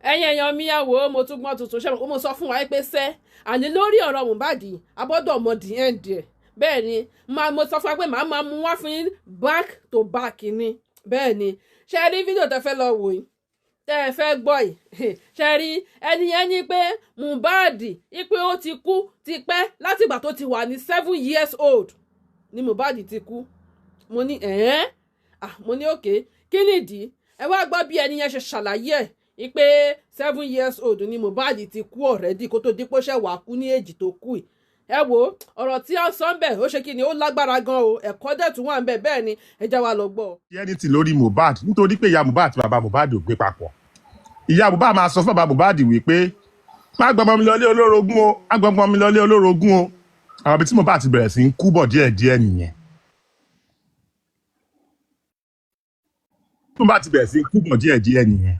ẹ̀yin èèyàn mi àwò mo tún gbọ́n tuntun ṣe mo sọ fún wa pé sẹ́ àní lórí ọ̀rọ̀ Mohbad abọ́dọ̀ mọ the end ẹ̀ bẹ́ẹ̀ ni mo sọ fún wa pé màá máa mú wá fún yín back to back ni bẹ́ẹ̀ ni ṣe rí fídíò tẹ́ fẹ́ lọ wò yìí tẹ́ ẹ fẹ́ gbọ́ yìí ṣe rí ẹni yẹn ní pé Mohbad ipe ó ti kú ti pẹ́ láti ìgbà tó ti wà ní 7 years old ni Mohbad ti kú mo ní mo ní òkè kí nìdí ẹ wá gbọ́ bí ẹni yẹn ṣe ṣàlàyé ẹ̀ ipe 7 years old ni Mohbad ti kú already kó tó dípò ṣẹ̀ wá kú ní èjì tó kú yìí ẹ wo ọ̀rọ̀ tí ó sọ ń bẹ̀ ó ṣe kí ni ó lágbára gan o ẹ̀kọ́ dẹ̀ tún wà ń bẹ̀ bẹ́ẹ̀ ni ẹ já wa lọ gbọ́. ẹni tí lórí Mohbad nítorí pé ìyá Mohbad àti bàbá Mohbad ò gbé papọ̀ ìyá Mohbad máa sọ fún bàbá Mohbad wípé má gbọmọ mi lọlé olórogún o má gbọmọ mi lọlé olórogún o àwọn ibi tí Mohbad ti bẹ̀rẹ̀ sí ń kú bọ̀ díẹ̀díẹ̀ nìyẹn Mohbad ti bẹ̀rẹ̀ sí ń kú bọ̀ díẹ̀díẹ̀ nìyẹn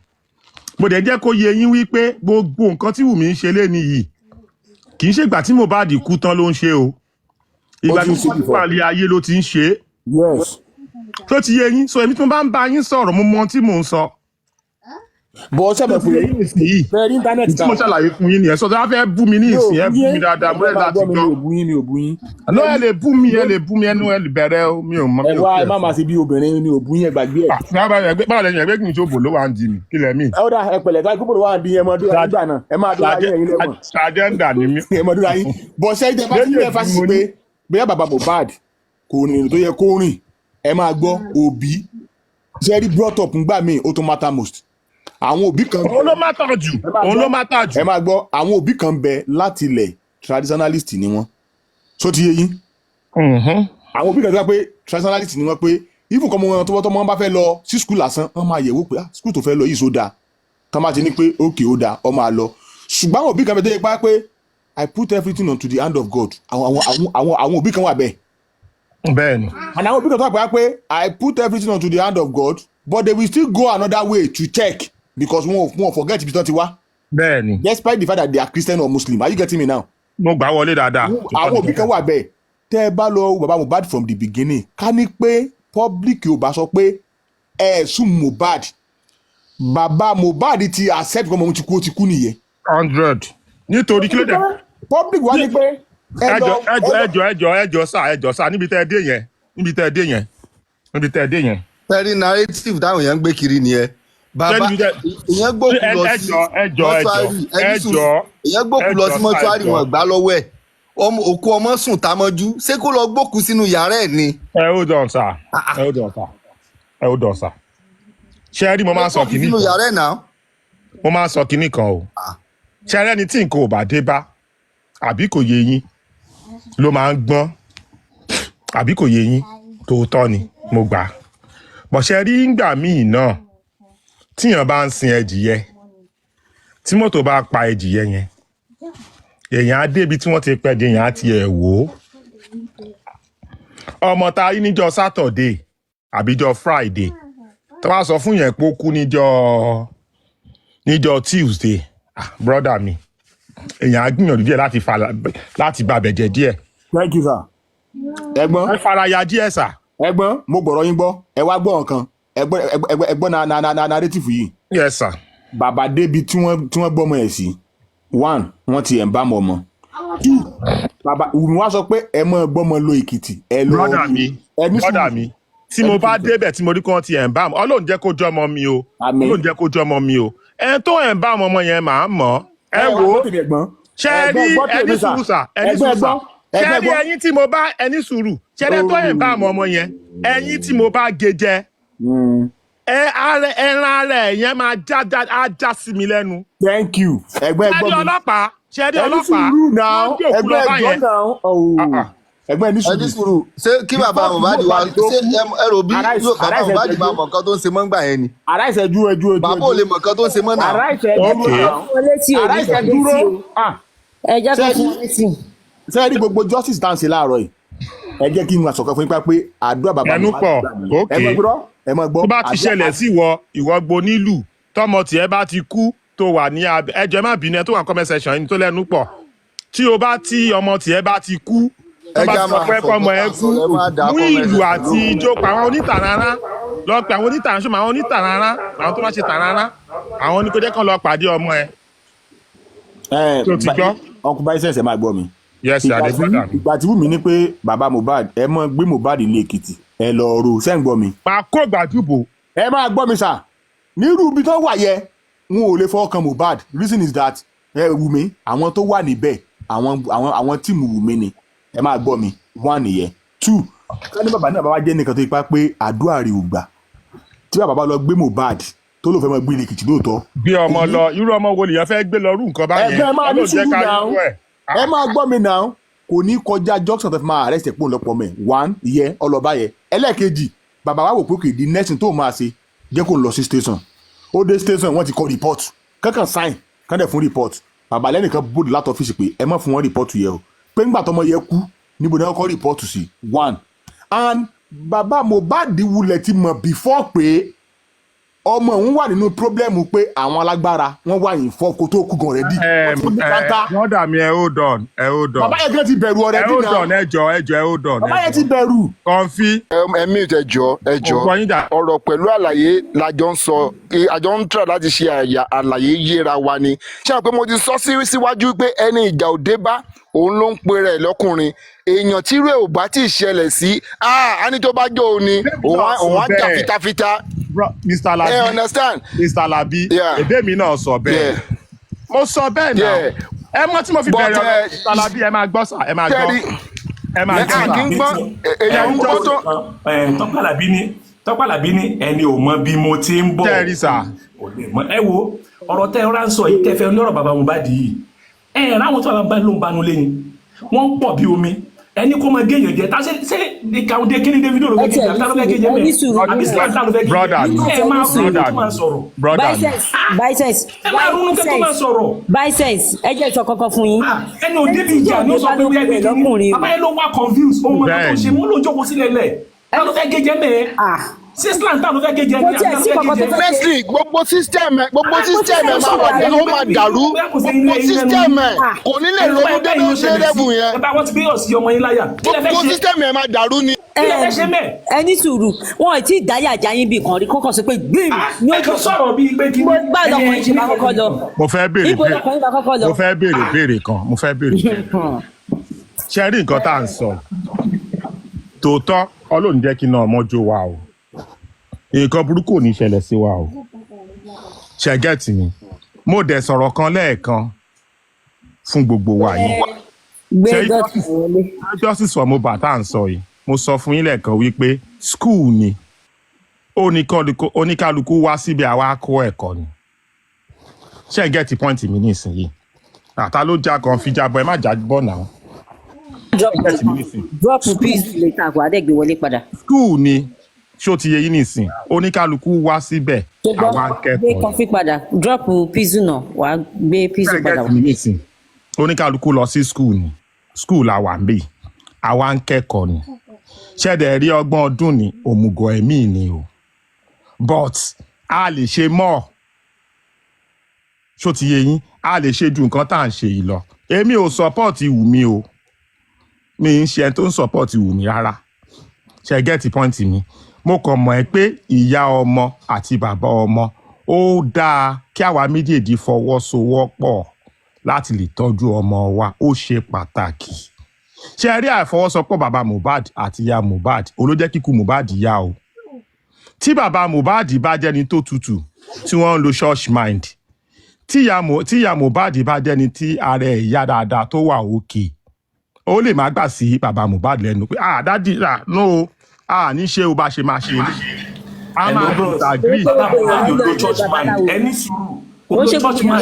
mo dẹ̀ jẹ́ kó yé yín wípé gbogbo nǹkan tí Wùmí ń ṣe léni yìí kì í ṣe ìgbà tí Mohbad kú tán ló ń ṣe o ìgbà tí wọ́n wà lé ayé ló ti ń ṣe tó ti yé yín so èmi tó bá ń bá yín sọ̀rọ̀ mo mọ tí mò ń sọ. bọ́ sẹ́bẹ̀ fún yín bẹ́ẹ̀ ní íńtánẹ́ẹ̀tì tí mo ṣàlàyé fún yín nìyẹn sọ tó bá fẹ́ bú mi ní ìsìn ẹ bú mi dáadáa mo rẹ̀ láti gbọ́. mi ò bú yín. àná ẹ lè bú mi ẹnu ẹ lè bẹ̀rẹ̀ o mi ò mọ. ẹ wá ẹ má máa ṣe bí obìnrin mi ò bú yín ẹ gbàgbé ẹ. báwo lẹ́yìn ẹgbẹ́ kì í ṣòbò ló wà ń di mi kí lẹ mí. ẹ ó dà ẹ pẹ̀lẹ́ tó gbogbo wà ń di ẹ mọ dúró ayé gbà náà ẹ máa dúró ayé ẹ̀yin lẹ́wọ̀n. ṣàjẹ́ndà ni mí. ẹ mọ dúró ayé bọ̀ ṣẹ́ ìjẹ́ bá ti fẹ́ fásitì pé bóyá bàbá Mohbad kò rìn tó yẹ kó rìn ẹ máa gbọ́ òbí ṣẹ́rí brought up ńgbà míì ó tó matter most àwọn òbí kan òun ló má tà jù ẹ máa gbọ́ àwọn òbí kan bẹ láti ilẹ̀ traditionalist ni wọ́n so ti yé yín àwọn òbí kan tó bá pé traditionalist ni wọ́n pé even kọ́mọ wọn tó wọ́n bá fẹ́ lọ sí school lásán wọ́n máa yẹ̀wò pé school tó fẹ́ lọ yìí so dáa ká má ti ní pé okay ó dáa ọ máa lọ ṣùgbọ́n àwọn òbí kan bẹ tó yẹ pé I put everything onto the hand of God àwọn òbí kan wà bẹ́ẹ̀ bẹ́ẹ̀ni and àwọn òbí kan tó wà pé I put everything onto the hand of God but they will still go another way to check because wọ́n forget ibi tí wọ́n ti wá. bẹ́ẹ̀ni. despite the fact that they are Christian or Muslim are you getting me now. mo gbà wọlé dáadáa. àwọn òbí kan wà bẹ́ẹ̀ tẹ́ ẹ bá lọ bàbá Mohbad from the beginning ká ní pé public yóò bá sọ pé ẹ̀sùn Mohbad bàbá Mohbad ti accept kọ́mọ ohun ti kú nìyẹn. 100 nítorí kí ló dé. public wá ní pé. ẹjọ sá níbi tẹ́ ẹ dé yẹn. pẹ̀rí narrative táwọn èèyàn ń gbé kiri nìyẹn. bàbá ìyẹn gbókù lọ sí mọ́túárì ìyẹn gbókù lọ sí mọ́túárì wọn gbá lọ́wọ́ ẹ̀ òkú ọmọ sùn támọ́jú ṣé kó lọ gbókù sínú yàrá ẹ̀ ni. ẹ ó dàn sá ṣe rí mo máa sọ kìíní kan mo máa sọ kìíní kan o ṣe rí ẹni tí nǹkan ò bá dé bá àbí kò yé yín ló máa ń gbọ́n àbí kò yé yín tòótọ́ ni mo gbà bọ̀ ṣe rí ngbà míì náà tíyàn bá ń sin ẹdìyẹ tí mọ́tò bá pa ẹdìyẹ yẹn èèyàn á débi tí wọ́n ti pẹ́ di èèyàn á ti ẹ̀ wò ó ọmọ ta rí níjọ́ Saturday àbíjọ́ Friday tó bá sọ fún yẹn pé ó kú níjọ́ Tuesday brother mi èèyàn á gbìyànjú díẹ̀ láti bàbẹ̀ jẹ́ díẹ̀. thank you sir. ẹ̀gbọ́n ẹ faraya díẹ̀ sà. ẹ̀gbọ́n mo gbọ́rọ̀ yín gbọ́ ẹ wá gbọ́ nǹkan ẹ̀gbọ́n na narrative yìí. yes sir. bàbá débi tí wọ́n gbọ́mọ ẹ̀ sí 1 wọ́n ti ẹ̀ ń bá mọ ọmọ 2 bàbá Wùmí wá sọ pé ẹ mọ gbọ́mọ lọ Èkìtì ẹ lọ. brother mi tí mo bá débẹ̀ tí mo rí kí wọ́n ti ẹ̀ ń bá mọ Ọlọ́run jẹ́ kó jọ́ ọmọ mi o Ọlọ́run jẹ́ kó jọ́ ọmọ mi o ẹ tó ẹ̀ ń bá ọmọ yẹn màá mọ̀ ẹ wò ó ṣe rí ẹni sùúrù sà ṣe rí ẹyin tí mo bá ẹni sùúrù ṣe rí tó ẹ̀ ń bá ọmọ yẹn ẹyin tí mo bá gé jẹ ẹran ara ẹ yẹn máa já sí mi lẹ́nu. thank you ẹgbẹ́ ẹgbọ́n mi ṣe rí ọlọ́pàá ẹgbẹ́ ẹni sùúrù ṣé kí bàbá Mohbad wá ṣé ẹrọ bí bàbá Mohbad máa mọ nǹkan tó ń ṣe mọ́ ńgbà yẹn ni. ara ìṣẹ́jú bàbá ò lè mọ nǹkan tó ń ṣe mọ́ náà. ara ìṣẹ́jú ẹ jẹ́ kó fún mi sí. ṣé rí gbogbo justice tá à ń ṣe láàárọ̀ yìí ẹ jẹ́ kí n sọ̀kan fún yín pé àdúrà bàbá Mohbad ẹ mọ̀ gbọ́. tó bá ti ṣẹlẹ̀ sí ìwọ gbo nílùú tọmọ tiẹ̀ bá ti kú tó wà ní ẹjọ́ má bínú ẹ tó wà comment section yìí tó lẹ́nu pọ̀ tí o bá tí ọmọ tiẹ̀ bá ti kú tó bá sọ pé kọ́mọ ẹ kú mú ìlú àti ijó pa àwọn onítàrárá lọ pé àwọn onítàrárá ṣùgbọ́n àwọn onítàrárá àwọn tó bá ṣe tàrárá àwọn ní kó jẹ́ kán lọ pàdé ọmọ ẹ. tó ti gbọ́. ọkùnrin báyìí sẹ̀sẹ̀ máa gbọ́ mi. yes adébọ́dà mi. ìgbà tí Wùmí ní pé bàbá Mohbad ẹ mọ gbé Mohbad ilé Èkìtì ẹ lọ ro sẹ́ ń gbọ́ mi. máa kó gbàdúgbò. ẹ máa gbọ́ mi sà nírú ibi tó wà yẹ wọn ò lè fọwọ́ kan Mohbad reason is that Wùmí àwọn tó wà níbẹ̀ àwọn tíìmù Wùmí ni ẹ máa gbọ́ mi one nìyẹn two ká ní bàbá náà bá wá jẹ́ nìkan tó ipá pé àdúrà rẹ̀ ò gbà tí bàbá bá lọ gbé Mohbad tó ló fẹ́ mọ gbé ilé Èkìtì lóòótọ́. gbé ọmọ lọ irú ọmọ wo lèèyàn fẹ́ gbé lọ rú nǹkan báyẹn. ẹgbẹ́ máa ní sùúrù náà ẹ máa gbọ́ mi náà kò ní kọjá junction tó fi máa arrest ẹ̀pọ̀ lọ́pọ̀ mẹ́ one ìyẹn ọlọ́ba yẹn ẹlẹ́ẹ̀kejì bàbá wa wò pé kì í di next tó máa ṣe jẹ́ kó lọ sí station ó dé station wọ́n ti kọ report kankan sign kan dẹ̀ fún report bàbá lẹ́nìkan bòdì láti ọ́fíìsì pé ẹ má fún wọn report yẹ o pé ńgbà tọmọ yẹ kú níbo ni wọ́n kọ́ report sí one and bàbá Mohbad wulẹ̀ ti mọ̀ before pé ọmọ òun wà nínú pírọ́blẹ́mù pé àwọn alágbára wọ́n wà yín fọ́ kó tó kú gan rẹ̀ dì. brother mi hold on. bàbá yẹn gan ti bẹ̀rù ọ̀rẹ́ dì náà. hold on ẹjọ hold on. bàbá yẹn ti bẹ̀rù. Kọ́ńfì. ẹ̀mí ẹjọ́ ọ̀rọ̀ pẹ̀lú àlàyé làjọ ń sọ àjọ ń tẹ̀ láti ṣe àlàyé yéra wa ni ṣé àwọn pé mo ti sọ síwájú pé ẹni ìjà òde bá òun ló ń pe rẹ̀ lọ́kùnrin èèyàn tí rẹ̀ ò bá tí ì ṣẹlẹ̀ sí á ní tó bá jó o ni òun á jà fitafita. Mr. Labi understand. Mr. Labi èdè mi náà sọ bẹ́ẹ̀ mo sọ bẹ́ẹ̀ náà ẹ mọ tí mo fi bẹ̀rẹ̀ ọ̀rọ̀ Mr. Labi ẹ máa gbọ́ sà ẹ máa gbọ́ ẹ máa gbọ́. èèyàn ń gbọ́ tó. Tọ́pẹ́ Àlàbí ní ẹni ò mọ bí mo ti ń bọ̀. tẹ́rì sà. ẹ wo ọ̀rọ̀ tẹ́ ẹ ránṣọ yìí tẹ́fẹ́ lọ́rọ̀ bàbá Mohbad yìí ẹ ráwọn tó bàbá ló ń banu lẹ́yìn wọ́n ń pọ̀ bí omi ẹni kó máa géèyàn jẹ táṣe ṣe ìkàwé kíní Davido ló fẹ́ gé jẹ ló fẹ́ gé jẹ bẹ́ẹ̀ àbí Islam ló fẹ́ gé jẹ ẹ máa ronú tó máa sọ̀rọ̀. Bisense ẹ máa ronú tó máa sọ̀rọ̀. Bisense ẹ jẹ́ ìtọ́ kankan fún yín. ẹni ò débi ìjà ló sọ pé wíyá gbé kíní bàbá yẹn ló wá confuse ohun ọ̀nà tó ṣe mú ló jókòó sílẹ̀ lẹ̀ ló fẹ́ gé jẹ bẹ́ẹ̀ sísland tá ló fẹ́ gé jẹ ní firstly gbogbo system ẹ máa wà ní ó máa dàrú gbogbo system ẹ kò ní lè ronú débi ṣe lẹ́bù yẹn gbogbo system ẹ máa dàrú ni. ẹ ní sùúrù wọn ò tí ì dáyà já yín bí kan rí kọ́kọ́ sọ pé gbìm ní ojú sọ̀rọ̀ bíi pé kí mo gbà lọkùnrin ṣe máa kọ́kọ́ lọ. mo fẹ́ béèrè kan ṣe rí nǹkan tá à ń sọ tòótọ́ Ọlọ́run jẹ́ kí náà mọ́jọ́ wa o nǹkan burúkú ò ní ṣẹlẹ̀ sí wa o ṣẹ́gẹ́tì mi mo dẹ̀ sọ̀rọ̀ kan lẹ́ẹ̀kan fún gbogbo wa yìí justice for Mohbad tá à ń sọ yìí mo sọ fún yín lẹ́ẹ̀kan wípé school ni oníkálukú wá síbi àwa kọ́ ẹ̀kọ́ ni ṣẹ́gẹ́tì point mi nísìnyí àtà ló já kan fi jábọ̀ ẹ má já bọ̀ náà. drop peace later kò adẹ́gbẹ̀ wọlé padà. school ni ṣó ti yẹ yín nìsín oníkálukú wá síbẹ̀ àwa akẹ́kọ̀ọ́. gbé kọfí padà drop pizzu náà wà á gbé pizzu padà. oníkálukú lọ sí school ni school la wà ń bì àwa ń kẹ́kọ̀ọ́ ni ṣẹ̀dẹ̀ rí ọgbọ́n ọdún ni òmùgọ̀ ẹ̀mí ni o but a lè ṣe mọ́ ṣó ti yẹ yín a lè ṣe ju nǹkan tá à ń ṣe yìí lọ èmi ò support Wùmí o mi ń ṣe ẹni tó ń support Wùmí rárá ṣe get point mi mo kàn mọ̀ ẹ́ pé ìyá ọmọ àti bàbá ọmọ ó dáa kí àwa méjèèjì fọwọ́sowọ́pọ̀ láti lè tọ́jú ọmọ wa ó ṣe pàtàkì ṣe rí àìfọwọ́sowọ́pọ̀ bàbá Mohbad àti ìyá Mohbad olójẹ́ kíkú Mohbad yá o tí bàbá Mohbad bá jẹ́ni tó tutù tí wọ́n ń lo church mind tí ìyá Mohbad bá jẹ́ni tí ara ẹ̀ yá dáadáa tó wà òkè ó lè má gbà sí bàbá Mohbad lẹ́nu pé dádì no ní ṣe o bá ṣe máa ṣe a máa disagree. ẹni sùúrù ó ṣe church man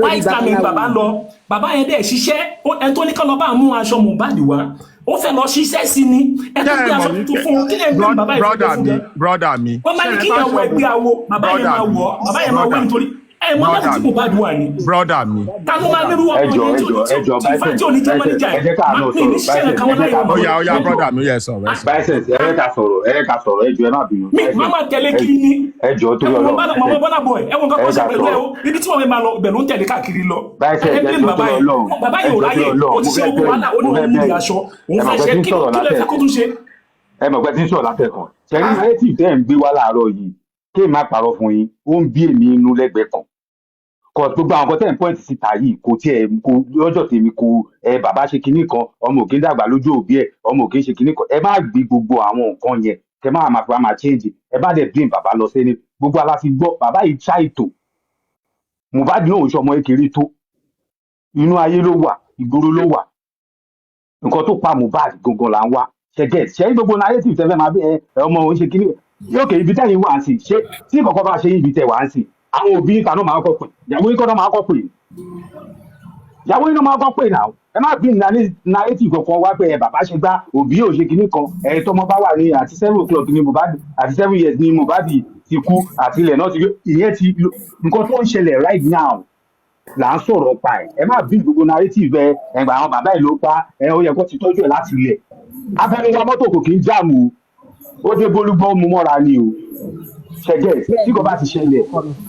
white camel bàbá lọ bàbá yẹn dẹ̀ ṣiṣẹ́ ẹni tó ní kán lọ bá mú aṣọ Mohbad wá ó fẹ́ lọ ṣiṣẹ́ sí ni ẹni tó gbé aṣọ tuntun fún un kí lè gbé bàbá yẹn fún un. brother mi wọ́n máa ní kí ìyàwó ẹgbẹ́ awo bàbá yẹn máa wọ̀ bàbá yẹn máa wọ̀ nítorí mọ láti tí Mohbad wà ní. brother mi. ta ló máa nírú ọkùnrin tí ò ní jẹ́ mọ́níjà ní ní ṣẹlẹ̀ kan wọ́n láyé wọn. Oya brother mi yẹ sọ̀rọ̀. Bisense ẹ̀ka sọ̀rọ̀ ẹjọ́ ẹ má bínú. mi máa máa tẹ̀lé kiri ní. ẹjọ́ tó yọ lọ. mọ̀mọ́ bọ́lá bọ̀ ẹ̀ ẹ̀wọ̀n kankan ṣe pẹ̀lú ẹ̀ o ibi tí wọ́n fẹ́ máa lọ ibẹ̀ ló ń tẹ̀lé káàkiri lọ. Bisense ẹjọ́ tó yọ lọ. bàbá yìí ò ráyè ó ti ṣe owó wàhálà ó ní òun níbi aṣọ òun fẹ́ ṣe kí ló fẹ́ kó tún ṣe. ẹ mọ̀ pé tí ń sọ̀rọ̀ látẹ̀kàn ṣẹ́rí narrative tẹ́ ń gbé wá láàárọ̀ yìí kí n má parọ́ fún yín ó ń bí èmi inú lẹ́gbẹ̀ẹ́ kan kò gbogbo àwọn tẹ́ ń point síta yìí kò tiẹ̀ kò lọ́jọ́ tèmi kò bàbá ṣe kinní kan ọmọ òkè ń dàgbà lójú òbí ẹ̀ ọmọ òkè ń ṣe kinní kan ẹ má gbé gbogbo àwọn nǹkan yẹn kẹ má máa fi máa change ẹ bá dẹ̀ blame bàbá lọ sẹ́ni gbogbo aláfi gbọ́ bàbá yìí ṣàìtò Mohbad náà ò ṣe ọmọ kékeré tó inú ayé ló wà ìgboro ló wà nǹkan tó pa Mohbad gangan là ń wá ṣẹgẹ ṣẹ gbogbo narrative tẹfẹ máa bí ọmọ òun ṣe kinní yóò kè ibi tẹ́yìn wà á sí ṣé tí ìkọ̀kọ̀ bá ṣe ibi tẹ̀ wà á sí àwọn òbí níta náà máa kọ́ pè ìyàwó yín kọ́ náà máa kọ́ pè ìyàwó yín náà máa kọ́ pè náà ẹ má bí narrative kankan wá pé bàbá ṣe gbá òbí ò ṣe kinní kan tọmọ bá wà ní àti 7 o'clock ní Mohbad àti 7 years ní Mohbad ti kú àti ilẹ̀ náà ti ìyẹn ti nǹkan tó ń ṣẹlẹ̀ right now là ń sọ̀rọ̀ pa ẹ má bí gbogbo narrative ẹgbà àwọn bàbá ẹ̀ ló pa ó yẹ kó ti tọ́jú ẹ̀ láti ilẹ̀ afẹ́niwa mọ́tò kò kí ń jáàmù ó dé bólúgbọ́ mú mọ́ra ni o ṣẹ̀gẹ̀ tí kò bá ti ṣẹlẹ̀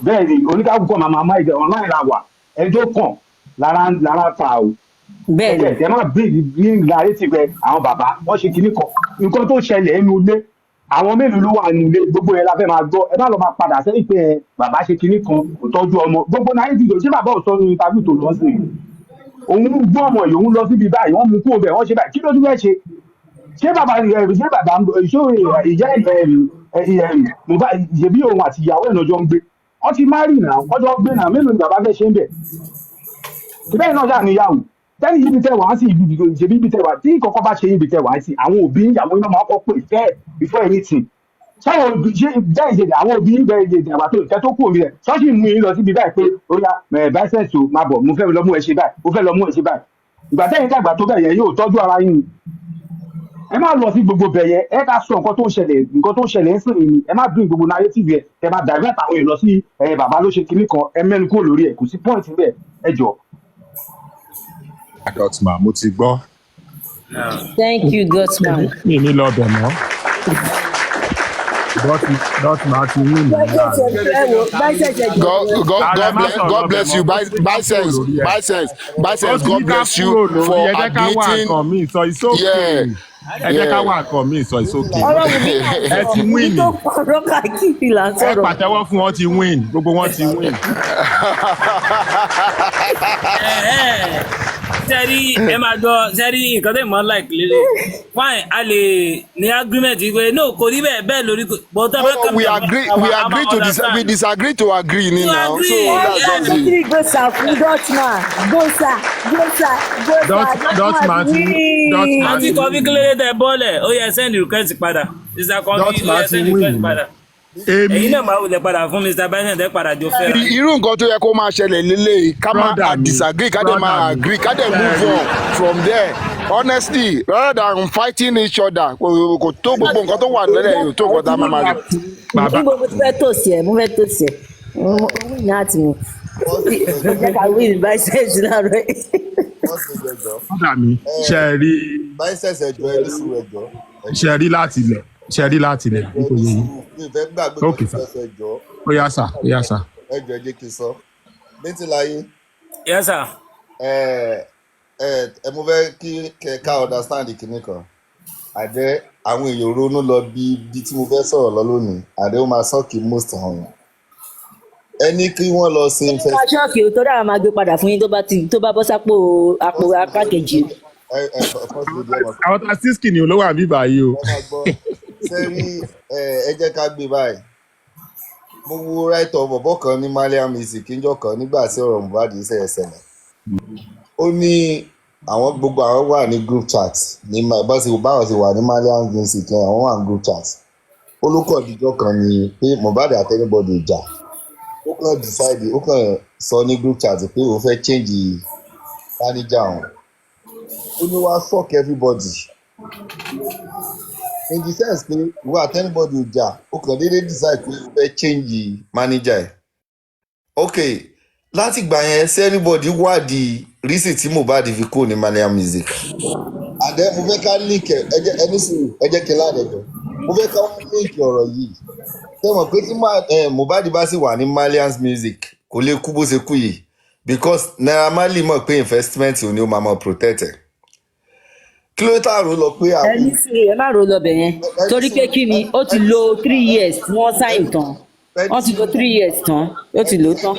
bẹ́ẹ̀ ni oníkàkùkọ̀ màmá má ìdẹ̀ online la wà ẹjọ́ kàn lára ta o ṣẹ̀gẹ̀ ẹ má bí narrative àwọn bàbá wọ́n ṣe kinní kan nǹkan tó ṣẹlẹ̀ nínú ilé àwọn mélòó ló wà nínú ilé gbogbo yẹn la fẹ́ máa gbọ́ ẹ má lọ máa padà sẹ́yìn pé bàbá ṣe kinní kan kò tọ́jú ọmọ gbogbo narrative ṣé bàbá ò sọ nínú tàbí tó lọ sí òun gbọ́ ọmọ yìí òun lọ síbi báyìí wọ́n mú kúrò bẹ́ẹ̀ wọ́n ṣe báyìí kí ló tún fẹ́ ṣe ṣé bàbá Mohbad ìyẹbí òun àti ìyàwó ẹ̀ lọ́jọ́ ń gbé wọ́n ti márì náà ọjọ́ gbé náà mélòó ni bàbá fẹ́ ṣe ń bẹ̀ bẹ́ẹ̀ náà ṣáà níyàwó tẹ́lẹ̀ yìí bí tẹ́ wàá sí ìṣèbí bí tẹ́ wàá tí kọ́kọ́ bá ṣe yìí bí tẹ́ wàá sí àwọn òbí ìyàwó iná máa kọ́ pé before anything sáwọn jẹ́ ìṣèdè àwọn òbí ń bẹ ìṣèdè àgbà tó ìfẹ́ tó kù omi rẹ̀ ṣọ́ọ̀ṣì mú yín lọ síbi báyìí pé ó yá báísẹ̀sì o máa bọ̀ mo fẹ́ lọ mú ẹ ṣe báyìí mo fẹ́ lọ mú ẹ ṣe báyìí ìgbà tẹ́yìn dàgbà tó bẹ̀ yẹn yóò tọ́jú ara yín ẹ má lọ sí gbogbo bẹ̀yẹ ẹ ká sọ nǹkan tó ń ṣẹlẹ̀ ń sìn ní ẹ má bring gbogbo narrative yẹ ẹ má divert àwọn èèyàn lọ sí bàbá ló ṣe kinní kan ẹ mẹ́nu kúrò lórí ẹ kò sí point níbẹ̀ ẹ jọ. Dotman mo ti gbọ́. Thank you Dotman. mi ní lọ bẹ̀ mọ́. Dotman ti win. God bless you. Biceps. God bless you for admitting. Ẹ jẹ́ ká wà kàn mí sọ ìsókè. Ẹ ti win. Ẹ pàtẹ́wọ́ fún wọn ti win. Gbogbo wọn ti win. Sẹ́rí ẹ máa gbọ́ sẹ́rí nǹkan tẹ̀ mọ́ like lélẹ̀ fine a lè ní agreement pé no kò rí bẹ́ẹ̀ lórí but tá a bá kàn we disagree to agree ni now so that's just it. Gosa fún Dotman àti kọfí kílódé tẹ bọ́ọ̀lẹ̀ ó yẹ send request padà mr kọfí ó yẹ send request padà èyí náà máa wulẹ̀ padà fún mr biden tẹ́ padà jọ fẹ́ra. irú nǹkan tó yẹ kó máa ṣẹlẹ̀ lélẹ̀ ká máa disagree ká dẹ̀ máa agree ká dẹ̀ move on from there honestly rather than fighting each other kò tó gbogbo nǹkan tó wà lẹ́lẹ̀ yóò tó nǹkan tá a máa rí. níbo mo fẹ́ tòsí ẹ̀ mo wí ní àti mi jẹ́ ká wí ní biceps láàárọ̀ yìí. ọ̀dà mi ṣe é rí biceps ẹ̀jọ̀ ẹ̀ ní sùúrù ẹ̀jọ̀. ṣe é rí láti ilẹ̀ nítorí yìí. ok sir ó yá sà. ẹ̀jọ̀ ẹ̀jẹ̀ kì í sọ létí láyé. yes sir. mo fẹ́ kí kẹ́ka understand kìíní kan àdé àwọn èèyàn ronú lọ bí tí mo fẹ́ sọ̀rọ̀ lọ lónìí àdé ó máa sọ́ọ̀kì most àwọn ẹni kí wọ́n lọ sí. ẹ máa ṣọ́ọ̀kì o torí àwọn máa gbé padà fún yín tó bá bọ́ sápò àpò apákejì. àwọn tasiski ni olówó àbí báyìí o. sẹ́rí ẹ jẹ́ ká gbé báyìí mo wo ráìtọ̀ bọ̀bọ̀ kan ní malian music níjọ́ kan nígbà tí ọ̀rọ̀ Mohbad ṣẹlẹ̀ ó ní àwọn gbogbo àwọn wà ní group chat ní báwọn ti wà ní malian music yẹn àwọn wà ní group chat ó ló kọ̀ díjọ́ kan ní pé Mohbad àti anybody ìjà ó kàn decide ó kàn sọ ní group chat pé òun fẹ́ change manager òun ó ní wá fuck everybody in the sense pé ìwọ àti anybody ìjà ó kàn déédéé decide pé òun fẹ́ change manager ẹ̀ ok láti gbà yẹn sí anybody wádìí reason tí Mohbad fi kúrò ní malian music àdé mo fẹ́ ká link ẹni sùúrù ẹ jẹ́ kí n ládẹ́jọ́ mo fẹ́ ká link ọ̀rọ̀ yìí tẹ́wọ̀n pé tí Mohbad bá sì wà ní malian music kò lè kú bó ṣe kú yìí because Naira Marley mọ̀ pé investment ò ní ó máa mọ̀ protect ẹ̀ kí ló tà rò lọ pé àwọn. ẹni sùúrù ẹ má rò lọ bẹ̀ yẹn torí pé kí ni ó ti lo 3 years wọ́n sáìn tán. wọ́n ti lò 3 years tán ó ti lò tán.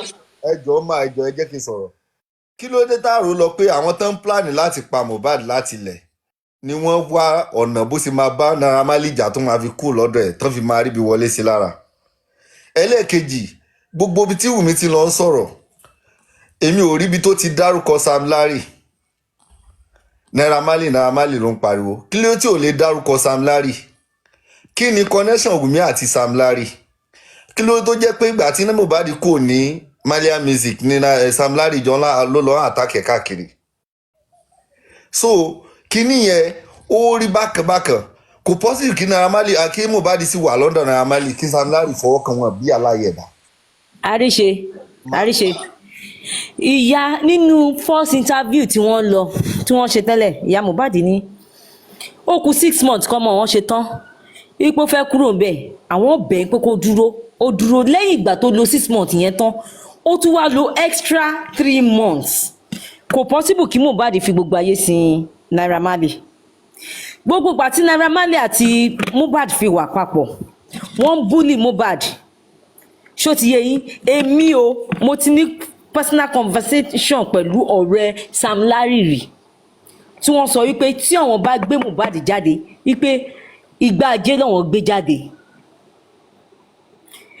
ẹ jọ̀ọ́ máa ẹ jẹ́ kí n sọ̀rọ̀ kí ló dé táàrò lọ pé àwọn tó ń pláàni láti pa Mohbad láti ilẹ̀ ni wọ́n wá ọ̀nà bó ṣe máa bá Naira Marley jà tó máa fi kú lọ́dọ̀ ẹ̀ tán fi máa ríbi wọlé sí lára. ẹlẹ́ẹ̀kejì gbogbo ibi tí Wùmí ti lọ ń sọ̀rọ̀ èmi ò ríbi tó ti dárúkọ Sam Larry. Naira Marley ló ń pariwo kí ló tí ò lè dárúkọ Sam Larry. Kí ni connection Wùmí àti Sam Larry? Kí ló tó jẹ́ pé ìgbà tí Mohbad kò ní Malian Music ní Sam Larry jọ ló lọ́ àtàkẹ́ káàkiri. So kíní yẹn ó rí bákàbákà kò possible kí Naira Marley kí Mohbad sì wà London Naira Marley kí Sam Larry fọwọ́ kan wọn bí aláyẹ̀dá. àríṣe ìyá nínú first interview tí wọ́n ṣe tẹ́lẹ̀ ìyá Mohbad ní ó kù 6 months kọ́mọ wọn ṣe tán ipò fẹ́ kúrò ń bẹ̀ àwọn bẹ̀ pé kó dúró lẹ́yìn ìgbà tó lo 6 months yẹn tán ó tún wá lo extra 3 months kò possible kí Mohbad fi gbogbo ayé sin Naira Marley gbogbo ìgbà tí Naira Marley àti Mohbad fi wà papọ̀ wọ́n bully Mohbad ṣó ti yé yín èmi o mo ti ní personal conversation pẹ̀lú ọ̀rẹ́ Sam Larry rí tí wọ́n sọ wípé tí àwọn bá gbé Mohbad jáde wípé ìgbà ajé lọ́wọ́n gbé jáde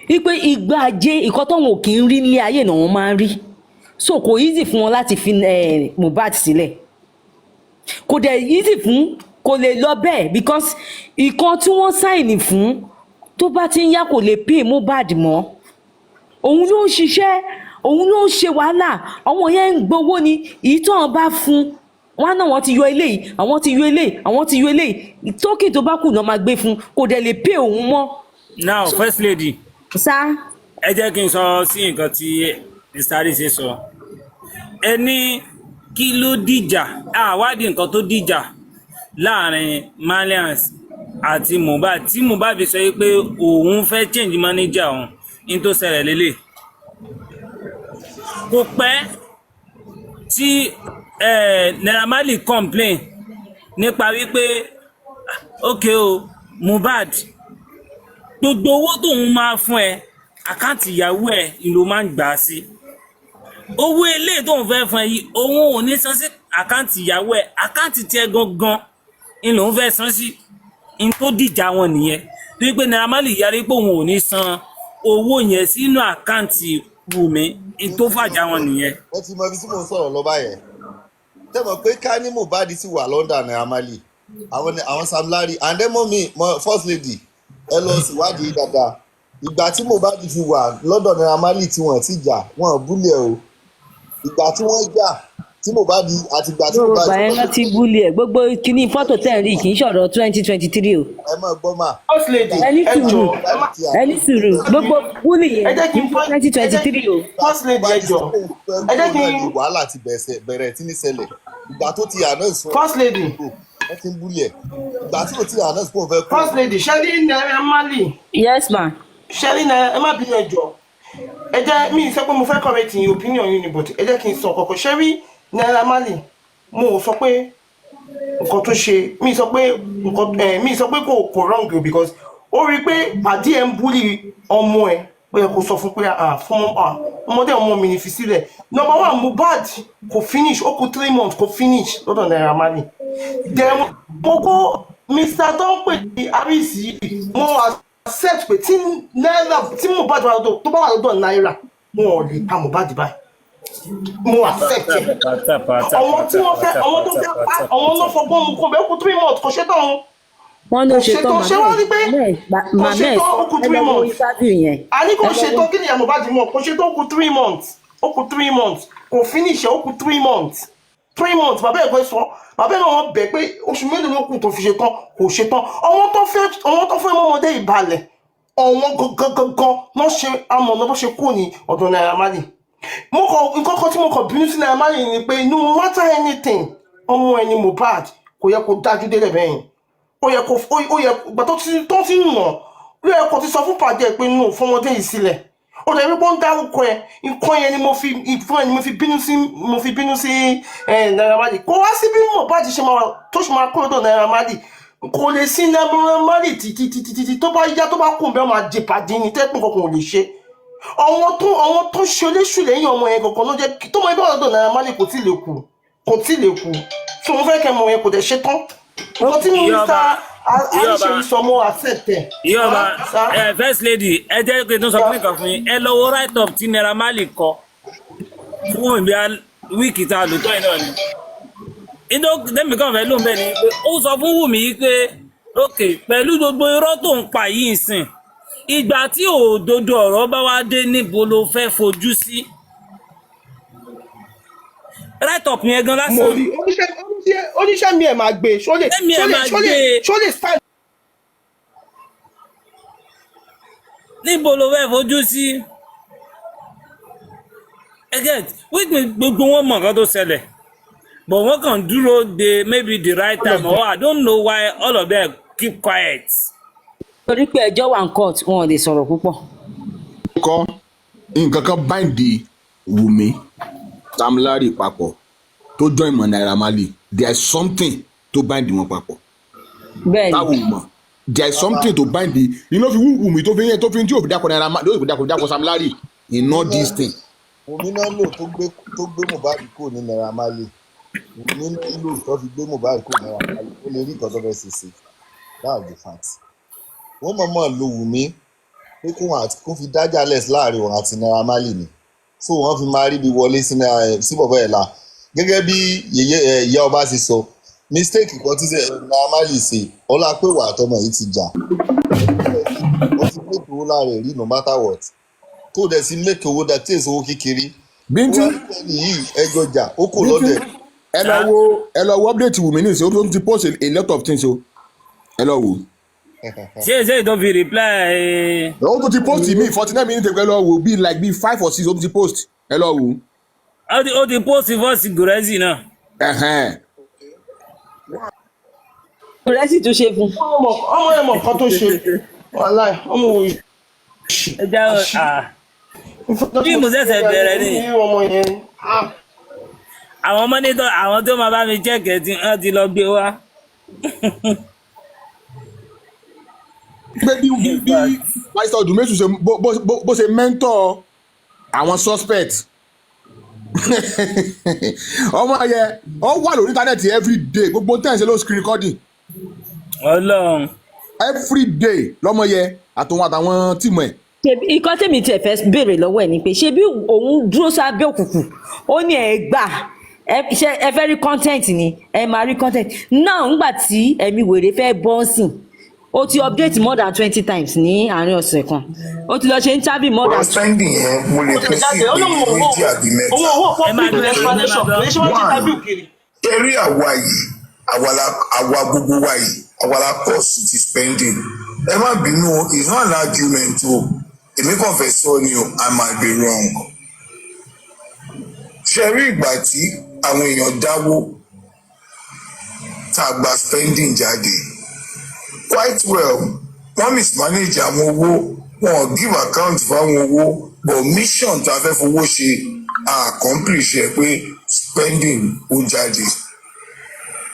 wípé ìgbà ajé ìkan tó wọn ò kì í rí nílé ayé náà wọ́n máa ń rí so kò easy fún wọn láti fi Mohbad sílẹ̀ kò dẹ̀ easy fún kò lè lọ bẹ́ẹ̀ because ìkan tí wọ́n sáìnì fún tó bá ti ń yá kò lè pay Mohbad mọ́ òun ló ń ṣiṣẹ́ òun ló ń ṣe wàhálà àwọn yẹn ń gbowó ni èyí tó wọn bá fún wọn náà wọ́n ti yọ eléyìí àwọn ti yọ eléyìí àwọn ti yọ eléyìí tókì tó bá kù náà máa gbé fún kò dẹ̀ lè pay òun mọ́. now first lady. sá. ẹ jẹ́ kí n sọ sí nǹkan tí Mr. Arise sọ ẹ ní kí ló dìjà àwádìí nǹkan tó dìjà láàrin Malians àti Mohbad tí Mohbad sọ pé òun fẹ́ change manager òun ní tó ṣẹlẹ̀ lélẹ̀ kò pẹ́ tí Naira Marley complain nípa wípé ok o Mohbad gbogbo owó tóun máa fún ẹ àkáǹtì ìyàwó ẹ ìlò máa ń gbà á sí owó eléyìí tóun fẹ́ fún ẹ yìí òun ò ní san sí àkáǹtì ìyàwó ẹ àkáǹtì tiẹ̀ gangan ìlò ń fẹ́ san sí in tó dìjà wọn nìyẹn tó wípé Naira Marley yarí pé òun ò ní san owó yẹn sínú àkáǹtì Wùmí in tó fàjà wọn nìyẹn. ẹ ti mọ ibi tí mò ń sọ̀rọ̀ lọ báyẹn tẹ́ mọ̀ pé ká ní Mohbad sì wà London Naira Marley àwọn Sam Larry and then first lady ẹ lọ síwádìí dáadáa ìgbà tí Mohbad fi wà lọ́dọ̀ Naira Marley tí wọ́n ti jà wọ́n búlẹ̀ o ìgbà tí wọ́n jà tí Mohbad àti ìgbà tí Mohbad. yorùbá yẹn ti búlẹ̀ gbogbo kíní fọ́tò tẹ̀ ń rí kì í ṣọ̀rọ̀ 2023 o. ẹ má gbọ́ mà. first lady ẹni sùúrù gbogbo búlì yẹn kì í ṣe 2023 o. first lady ẹ jọ ẹ jẹ́ kí n. wàhálà ti bẹ̀rẹ̀ tí ní ṣẹlẹ̀ ìgbà tó ti announce. first lady. ẹ ti ń búlẹ̀ ìgbà tí ò ti announce kó o fẹ́ kú. first lady Shelly Naira Marley. yes ma. Shelly Naira ẹ má bí ẹ jọ ẹ jẹ́ mi sọ pé mo fẹ́ correct in opinion yín ni but ẹ jẹ́ kí n sọ kọ̀kọ̀ Shelly Naira Marley mo sọ pé nǹkan tó ṣe mi sọ pé kò wrong o because ó rí i pé àdí ẹ̀ ń búlì ọmọ ẹ̀ ó yẹ kó sọ fún pé ọmọdé ọmọ mi ní fi sílẹ̀ number one Mohbad kò finish ó kù 3 months kò finish lọ́dọ̀ Naira Marley then mo kó Mr. tó ń pè ní Arise mo accept pé tí Mohbad tó bá wà lọ́dọ̀ Naira wọn ò lè pa Mohbad báyìí mo accept ẹ àwọn tí wọ́n fẹ́ àwọn tó fẹ́ pa àwọn náà fọgbọ́n mu kó bẹ́ẹ̀ kó 3 months kò ṣe tán wọ́n ló ṣe tán ṣé wọ́n rí pé kò ṣe tán ó kù 3 months àní kò ṣe tán kí ni ìyá Mohbad mọ̀ kò ṣe tán ó kù 3 months ó kù 3 months kò finish ó kù 3 months 3 months bàbá ẹ̀ gbé sọ bàbá ẹ̀ náà wọ́n bẹ̀ pé oṣù mélòó ló kù tó fi ṣe tán kò ṣe tán àwọn tó fẹ́ mọ́mọdé ìbalẹ̀ ọ̀wọ́n gangan náà ṣe amọ̀nà bó ṣe kú ní ọ̀dọ̀ Naira Marley nǹkan kan tí mo kàn bínú sí Naira Marley ni pé no matter anything ọmọ ẹni Mohbad kò yẹ kó dájú délẹ̀ bẹ́yìn ó yẹ gbà tó ti ń nà ó yẹ kó ti sọ fún pàdé pé no fọmọdé yìí sílẹ̀ ó lè rí pọ́n dárúkọ ẹ̀ nǹkan yẹn ni mo fi bínú sí Naira Marley kó wá sí bí Mohbad tó ṣe máa kúrò dọ̀ Naira Marley kò lè sí Naira Marley títí tó bá yá tó bá kún bẹ́ẹ̀ máa di pàdé ní tẹ́pọ̀ kankan ò lè ṣe àwọn tó ṣe oléṣù lẹ́yìn ọmọ yẹn kankan ló jẹ́ tó mọ ẹgbẹ́ ọ̀dọ̀ Naira Marley kò tí lè kú tó mo fẹ́ kẹ́ mọ yẹn kò dẹ̀ ṣe tán nǹkan tí mínísítà àìṣe ìsọmọ àṣẹ̀tẹ̀. Ìyọba first lady ẹ jẹ́ pé tó sọ fún nìkan fún yín ẹ lọ wo write up tí Naira Marley kọ fún ìbí wíìkì tá a lò tó ẹ̀ náà ni inú tẹ́mi kan fẹ́ ló ń bẹ̀ ni pé ó sọ fún Wùmí pé òkè pẹ̀lú gbogbo irọ́ tó ń pa yìí sìn ìgbà tí òdodo ọ̀rọ̀ bá wá dé níbo ló fẹ́ fojú sí write up yẹn gan lásán. mo rí oníṣẹ́ mi ẹ̀ máa gbé ṣó lè stand. níbo ló fẹ́ fojú sí again gbogbo wọn mọ̀ nǹkan tó ṣẹlẹ̀ but wọ́n kàn dúró de maybe the right time or I don't know why all of them keep quiet. torí pé ẹjọ́ wà ń court wọn ò lè sọ̀rọ̀ púpọ̀. kọ́ nǹkan kan báyìí Wùmí Sam Larry papọ̀ tó join mọ́ Naira Marley there is something tó báyìí wọn papọ̀. bẹ́ẹ̀ni táwọn ò mọ̀ there is something tó báyìí iná fi Wùmí tó fi yẹn tó fi tí òfin dákọ̀ Naira Marley lórí ìdákọ̀ Sam Larry in all this thing. Wùmí náà lò tó gbé Mohbad kúrò ní Naira Marley Wùmí náà lò tó fi gbé Mohbad kúrò ní Naira Marley ó lè rí nǹkan tó fẹ́ ṣe that's the fact. wọ́n mọ̀ọ́mọ̀ lo Wùmí pé kó fi dájà lẹ̀ láàrin òun àti Naira Marley ni so wọ́n fi máa rí bí wọlé sí bọ̀bọ̀ ẹ̀ la gẹ́gẹ́ bí ìyá ọba ṣe sọ mistake kan tí Naira Marley ṣe ọlá pé wà àtọmọ yìí ti jà wọ́n ti make owó láàrin rí no matter what tó dẹ̀ sí make owó dá tí èso owó kékeré Bíntí yìí ẹjọ́ jà ó kò lọ́dẹ̀. ẹ lọ wo update Wùmí ní ìṣe ó ti post a lot of things o ẹ lọ wò. ṣé ìdán fi reply. ó tún ti post mi 49 minutes ago ẹ lọ wò bí like bí 5 or 6 ó tún ti post ẹ lọ wò. ó ti post fọ́ọ̀sì gùrẹ́sì náà. gùrẹ́sì tó ṣe fún. ọmọ ẹ̀ mọ̀ nǹkan tó ṣe wàláì ọmọ òye. ẹ já bí mo ṣẹ̀ṣẹ̀ bẹ̀rẹ̀ ni àwọn mọ́nítọ̀ àwọn tó máa bá mi jẹ́kẹ̀ẹ́ tí wọ́n ti lọ gbé wá. pé bí pásítọ̀ Dùmẹ́sù ṣe bó ṣe mẹ́ńtọ̀ àwọn suspect ọmọ yẹ ọ wà lórí íńtánẹ́ẹ̀tì everyday gbogbo tẹ́ǹsì ló screen recording Ọlọ́run everyday lọ́mọ yẹ àtàwọn tíìmù ẹ̀. ikọ́ tèmi tiẹ̀ fẹ́ béèrè lọ́wọ́ ẹ̀ ni pé ṣé bí òun dúró sábẹ́ òkùnkùn ó ní ẹ gbà ẹ fẹ́ rí content ni ẹ máa rí content náà ńgbà tí ẹ̀mí wèrè fẹ́ bọ́ sìn ó ti update more than 20 times ní àárín ọ̀sẹ̀ kan ó ti lọ ṣe interview more than. spending yẹn mo lè pín sí ìpele méjì àbí mẹ́ta. owó public explanation lè ṣe wọ́n ti interview kiri. eré àwa yìí àwa gbogbo wa yìí àwa la cost ti spending ẹ má bínú it's not an argument o èmi kàn fẹ́ sọ ni o I might be wrong. ṣe rí ìgbà tí àwọn èèyàn dáwó tá a gba spending jáde quite well wọ́n mismanage àwọn owó wọn give account fáwọn owó but mission tá a fẹ́ fowó ṣe accomplish ẹ̀ pé spending ó jáde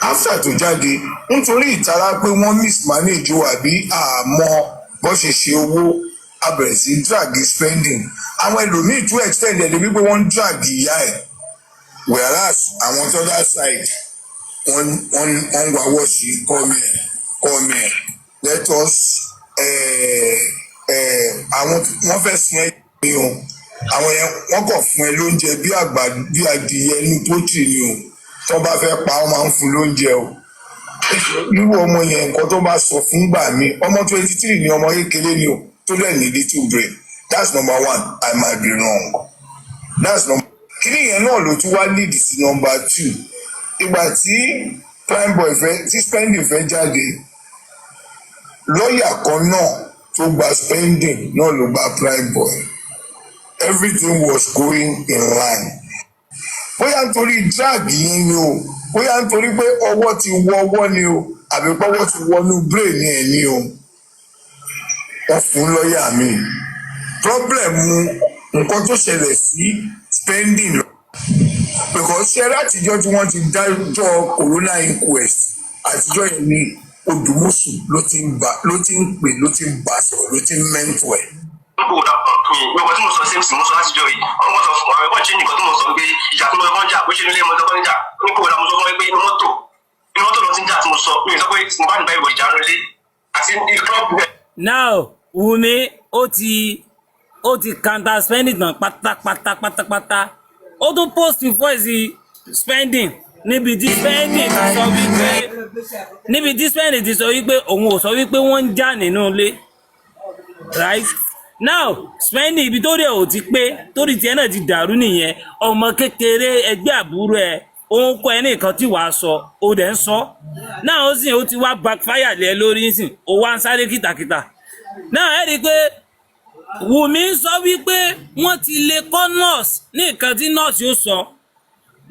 after tó jáde nítorí ìtara pé wọ́n mismanage owó àbí àmọ́ bó ṣe ṣe owó a bẹ̀rẹ̀ sí drag spending àwọn ẹlòmíì tún extend ẹ̀ débi pé wọ́n drag ìyá ẹ̀ whereas àwọn tó dá side wọ́n wáwọ́ sí come here let us àwọn wọ́n fẹ́ sin ẹ ní o àwọn yẹn wọ́n kàn fún ẹ lóúnjẹ bí àgbàdo bí adìyẹ inú pọ́tì ni o tó bá fẹ́ pa ọ́ máa ń fún lóúnjẹ o irú ọmọ yẹn nǹkan tó bá sọ fún gbà mí ọmọ 23 ni ọmọ kékeré ni o tó lẹ̀ ní little brain that's number one I might be wrong that's number kíní yẹn náà ló tún wá lead sí number 2 ìgbà tí prime boy fẹ́ tí spending fẹ́ jáde lọ́ọ̀yà kan náà tó gba spending náà ló gba prime boy everything was going in line bóyá nítorí drag yẹn ni o bóyá nítorí pé ọwọ́ ti wọ ọwọ́ ni o àbí pọ́wọ́ ti wọnú brain ẹ̀ ni o wọ́n fún lọ́ọ̀yà mi problem nǹkan tó ṣẹlẹ̀ sí spending lọ because ṣe látijọ́ tí wọ́n ti dájọ́ corona inquest àtijọ́ yẹn ni Odùmọ̀sù ló ti ń pè ló ti ń bá sọ̀rọ̀ ló ti ń mẹ́ńtọ̀ ẹ̀. Gbogbo tí mo sọ sí mo sọ láti jọ yìí ọmọ sọ fún ọ̀rẹ́ wọn ṣe nìkan tí mo sọ pé ìjà tó lọ ẹ̀kọ́ ń jà bó ṣe nílé mo lọ́kọ́ ń jà ní kò mo sọ fún ẹ pé inú mọ́tò lọ ti ń jà tí mo sọ mi sọ pé mo bá nígbà ìwọ ìjà rẹ àti ìkọ́ọ̀bù rẹ. Now Wùmí ó ti counter spending tán pátápátá ó tún post voice spending níbi tí spending ti sọ wípé òun ò sọ wípé wọ́n ń jà nínú ilé right now spending ibi tó rí ẹ̀ ò ti pé torí tiẹ̀ náà ti dàrú nìyẹn ọmọ kékeré ẹgbẹ́ àbúrò ẹ̀ òun kọ́ ẹ ní nǹkan tí wàá sọ ó dẹ̀ ń sọ náà ó sì ó ti wá backfire lé lórí nísìn ó wá ń sáré kìtàkìtà náà ẹ rí i pé Wùmí sọ wípé wọ́n ti lè kọ́ nurse ní nǹkan tí nurse yóò sọ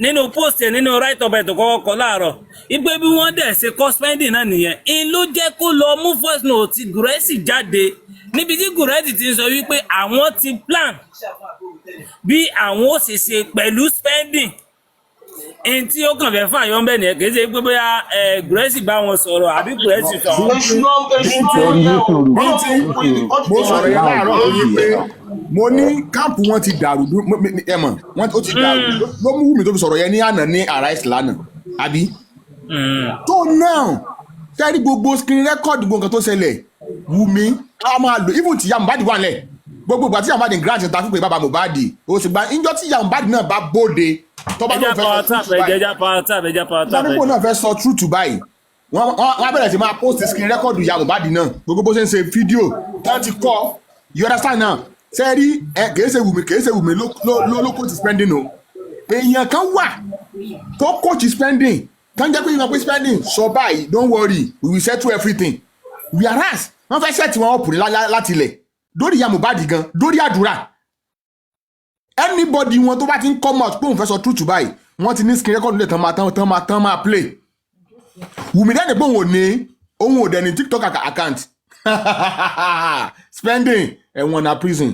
nínú post ẹ̀ nínú right up ẹ̀ tó kọ́kọ́ kọ́ láàárọ̀ ipe bí wọ́n dẹ̀ ṣe kọ́ spending náà nìyẹn in ló jẹ́ kó lọ mú voice note ti Gúrẹ́sì jáde níbi tí Gúrẹ́sì ti ń sọ wípé àwọn ti plan bí àwọn ó ṣe ṣe pẹ̀lú spending ẹni tí ó kàn fẹ́ fàyọ́ ń bẹ̀ nìyẹn kì í ṣe pé bóyá Gúrẹ́sì bá wọn sọ̀rọ̀ àbí Gúrẹ́sì sọ. mo sọ̀rọ̀ yẹn láàárọ̀ tó yí pé mo ní káàpù wọn ti dàrú ẹ mọ̀ wọn ó ti dàrú ló mú Wùmí tó fi sọ̀rọ̀ yẹn ní àná ní Arise lánàá àbí. tó náà tẹ́rí gbogbo screen record gbogbo nǹkan tó ṣẹlẹ̀ Wùmí a máa lò even tí ìyá Mohbad wà lẹ̀ gbogbo ìgbà tí ìyá Mohbad grant ta fún pé bàbá Mohbad ó sì gba ìjọ tí ìyá Mohbad náà bá bóde tọ́ba náà fẹ́ sọ true náà fẹ́ sọ true to báyìí wọ́n bẹ̀rẹ̀ sí máa post screen record ìyá Mohbad náà gbogbo bó ṣe ń ṣe fídíò tó ti kọ́ you understand now sẹ́ẹ̀rí kìí ṣe Wùmí ló coach spending o èèyàn kan wà tó coach spending kan jẹ́ pé ìyàn pé spending sọ báyìí don't worry we will settle everything whereas wọ́n fẹ́ set wọn ọ̀pùnrin láti ilẹ̀ lórí ìyá Mohbad gan lórí àdúrà anybody wọn tó bá ti ń come out pé òun fẹ́ sọ true to báyìí wọ́n ti ní screen record lè tán máa play Wùmí dẹ́ni pé òun ò dẹ̀ ní TikTok account spending ẹ̀wọ̀n na prison.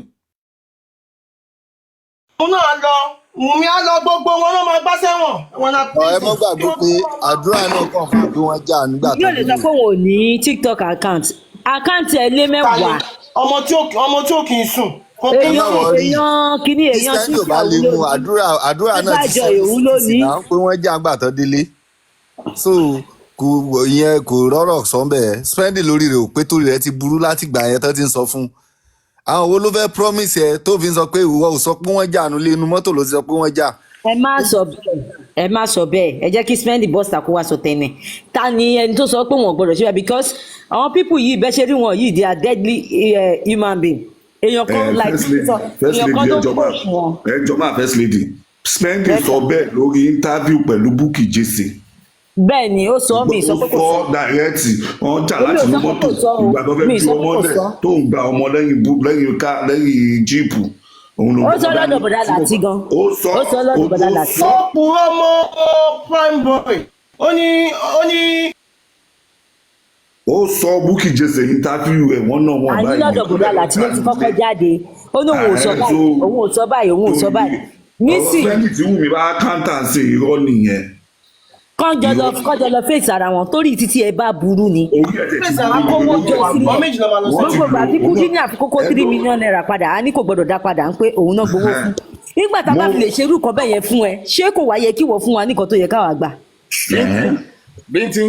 mo náà lọ Wùmí á lọ gbogbo wọn náà máa gbá sẹ́wọ̀n ẹ̀wọ̀n na prison. ẹ mọ́ gbàgbé pé àdúrà náà kàn fún bí wọ́n jà nígbà tó yóò lè sọ pé òun ò ní TikTok account ẹ̀ lé mẹ́wàá. ọmọ tí ò kì í sùn. èèyàn kìíní èèyàn tí ò bá lè mú àdúrà náà ti sọ náà pé wọ́n jà nígbà tó délé so kò rọ́rọ̀ sọ́nbẹ̀ spending lórí rẹ̀ ò pé torí rẹ̀ ti burú láti gbà yẹn tó ti ń sọ fún àwọn wo ló fẹ́ promise ẹ tó fi ń sọ pé ìwọ ò sọ pé wọ́n jà nulẹ̀ inú mọ́tò ló ti sọ pé wọ́n jà. ẹ má sọ bẹ́ẹ̀ ẹ jẹ́ kí spending bọ́sà kó wá sọ tẹ́nẹ̀ ta ni ẹni tó sọ pé wọ́n gbọ́dọ̀ ṣe bẹ́ẹ̀ because àwọn people yìí bẹ́ẹ̀ ṣe rí wọn yìí they are deadly human being èèyàn kan like èèyàn kan tó kó wọn. ẹ jọ máa first lady spending sọ bẹ́ẹ̀ lórí interview pẹ̀lú Bukky Jesse. bẹ́ẹ̀ ni ó sọ mí sọ pé kò sọ direct wọn jà láti inú mọ́tò ìgbà tó fẹ́ bí ọmọ lẹ̀ tó ń gba ọmọ lẹ́yìn jíìpù. ó sọ lọ́dọ̀ bọ̀dá Lati gan ó sọ lọ́dọ̀ bọ̀dá Lati. ó purọ́ ọmọ prime boy ó ní. ó sọ Bukky Jesse interview ẹ̀ wọ́n náà wọ́n báyìí. àní lọ́dọ̀ bọ̀dá Lati ló ti kọ́kọ́ jáde ó ní òun ò sọ báyìí. nísì ọ̀sẹ̀ tí Wùmí bá kántà ṣe irọ́ nìyẹn. kọjọ lọ fèsì ara wọn torí títí ẹ bá burú ni akówó jọ sílẹ̀ gbogbo àti Kúdí ní àfikókó 3 million naira padà á ní kò gbọdọ̀ dá padà ń pé òun náà gbowó fún nígbà tá a bá fi lè ṣerú kan bẹ́ẹ̀ yẹn fún ẹ ṣé kò wáyé kí wọ́n fún wa nìkan tó yẹ káwa gbà. Bíntín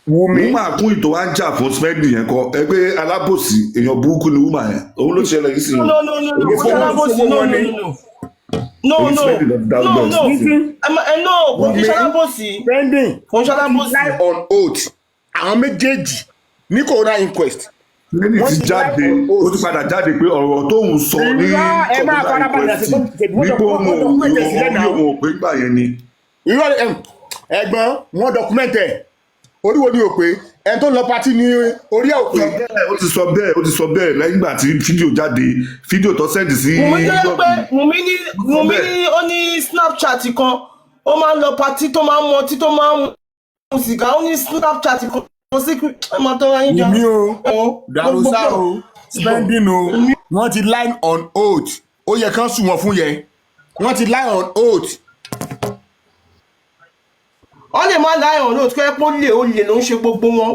Wùmí máa kún ìtò wá ń jà fún spending yẹn kọ ẹgbẹ́ alábòsí èèyàn burúkú ni Wùmí yẹn òun ló ṣẹlẹ̀ yìí sí i. No, kò kí ṣalábòsí. Spending lie on oath àwọn méjèèjì ní corona inquest. lẹ́yìn tí jáde ó ti padà jáde pé ọ̀rọ̀ tóun sọ ní corona inquest nípò òun ò pé gbà yẹn ni. ẹ̀gbọ́n wọn document ẹ̀ oríwo ni ò pé ẹni tó lọ pati ní orí ẹ̀ òpin. ó ti sọ bẹ́ẹ̀ lẹ́yìn ìgbà tí fídíò jáde fídíò tó sẹ́ndì sí. Wùmí ní ó ní Snapchat kan ó máa ń lọ pati tó máa ń mu ọtí tó máa ń mu sìgá ó ní Snapchat kan ó sì máa tọ́ ayé jọ. Wùmí o Darusa o spending o wọ́n ti line on oath ó yẹ kán sùn wọ́n fún yẹn wọ́n ti line on oath. wọ́n lè má láyọ̀ lóòótọ́ pé ó lè ló ń ṣe gbogbo wọn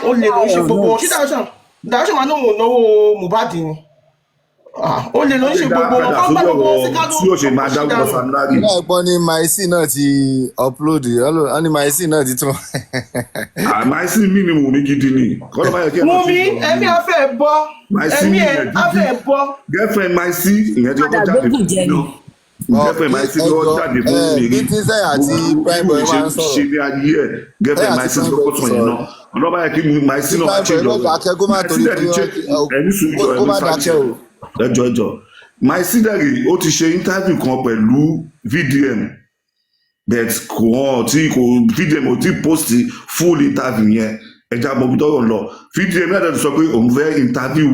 ó lè ló ń ṣe gbogbo wọn ṣé dáhùn máa náwó náwó Mohbad ni ó lè ló ń ṣe gbogbo wọn kọ́ gbọ́dọ̀ bọ́ sí kádùn tí ó ṣe máa dáwọ́ Samlari. náà gbọ́n ní maisi náà ti upload wọ́n ní maisi náà ti tún. maisi mi ni Wùmí gidi ni. Wùmí ẹ̀mí afẹ́ bọ́ ẹ̀mí afẹ́ bọ́. girlfriend maisi ìyẹn tí ó kọjá dé fún mi girlfriend maisi ló jáde fún mi rí ìwé ṣe ní ayé ẹ girlfriend maisi ló kọ́ sọ yẹn náà ọlọ́ba yẹ kí maisi náà wá ṣe lọ ẹni sùn jọ ẹni fàájì ẹjọ maisi dẹ̀rì ó ti ṣe interview kan pẹ̀lú VDM but kò hàn tí kò VDM ò tí post full interview yẹn ẹja bọ̀bí tọrọ lọ VDM náà dẹ̀ sọ pé òun fẹ́ interview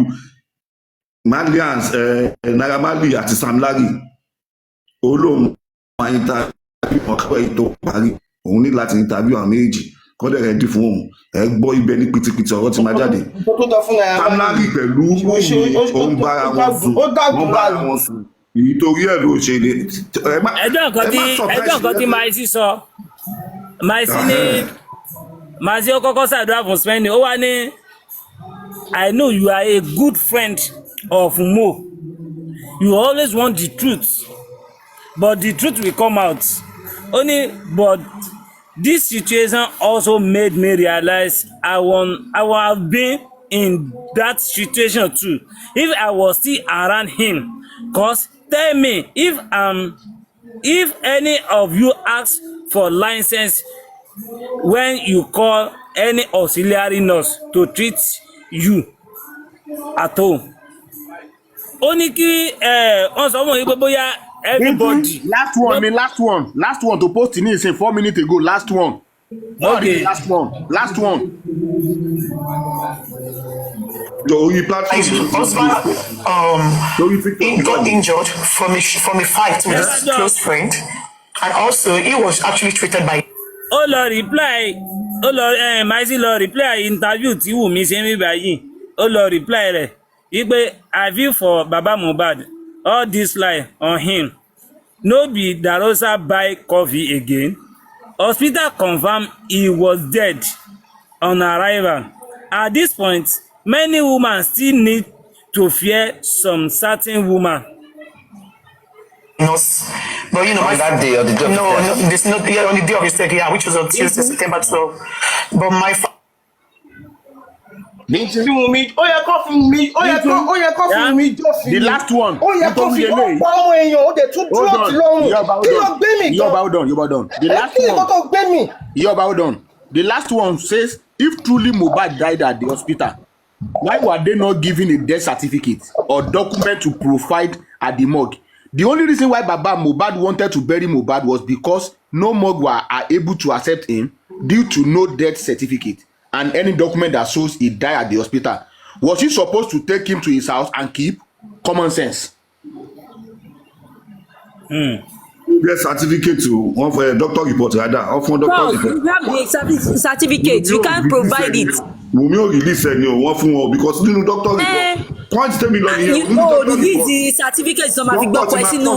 Malians Naira Marley àti Sam Larry olóhùn máa interview ọ̀kọ́ èyí tó parí òun ní láti interview àwọn méjì kọ́dẹ̀ rẹ̀ dì fún òun ẹ gbọ́ ibẹ̀ ní pitipiti ọ̀rọ̀ tí máa jáde Sam Larry pẹ̀lú òun bára wọn sùn wọ́n bára wọn sùn nítorí ẹ̀ ló ṣe lè. ẹjọ́ kan tí maisi sọ maisi ó kọ́kọ́ ṣàdúrà fún spending ó wá ní I know you are a good friend of Mo. You always want the truth, but the truth will come out. Only, but this situation also made me realize I would have been in that situation too if I was still around him. Cause tell me if any of you ask for license when you call any auxiliary nurse to treat you at home. Ó ní kí wọ́n sọ fún yín pé bóyá everybody. last one to post ní ìsìn 4 minutes ago last one. Okay. last one. Your platform. He got injured from a fight with his close friend, and also he was actually treated by. Maisi lọ reply interview tí Wùmí ṣe ń rí báyìí ó lọ reply rẹ̀ wípé I feel for Baba Mohbad all this lie on him no be Darosa buy coffee again hospital confirm he was dead on arrival at this point many women still need to fear some certain woman. But you know, on that day or the day of no, this not on the day of his death, yeah, which was on Tuesday, September 12. But my ó yẹ kó fún mi the last one ó yẹ kó fi ọ̀pọ̀ àwọn èèyàn ó dẹ̀ tún dúró ti lọ́rùn kí ló gbé mi gan Yoba Odun the last one kí gbé mi. Yoba Odun the last one says if truly Mohbad died at the hospital why were they not given a death certificate or document to provide at the morgue? The only reason why Baba Mohbad wanted to bury Mohbad was because no morgue were able to accept him due to no death certificate and any document that shows he died at the hospital. Was he supposed to take him to his house and keep? Common sense. Get certificate to one for a doctor report rather. Or for doctor report. You have the certificate. You can't provide it. Wùmí ò release ẹni o wọ́n fún wọn because nínú doctor report point tell me lọ nìyẹn nínú doctor report. The certificate tó máa fi gbọ́ pẹ́ sínú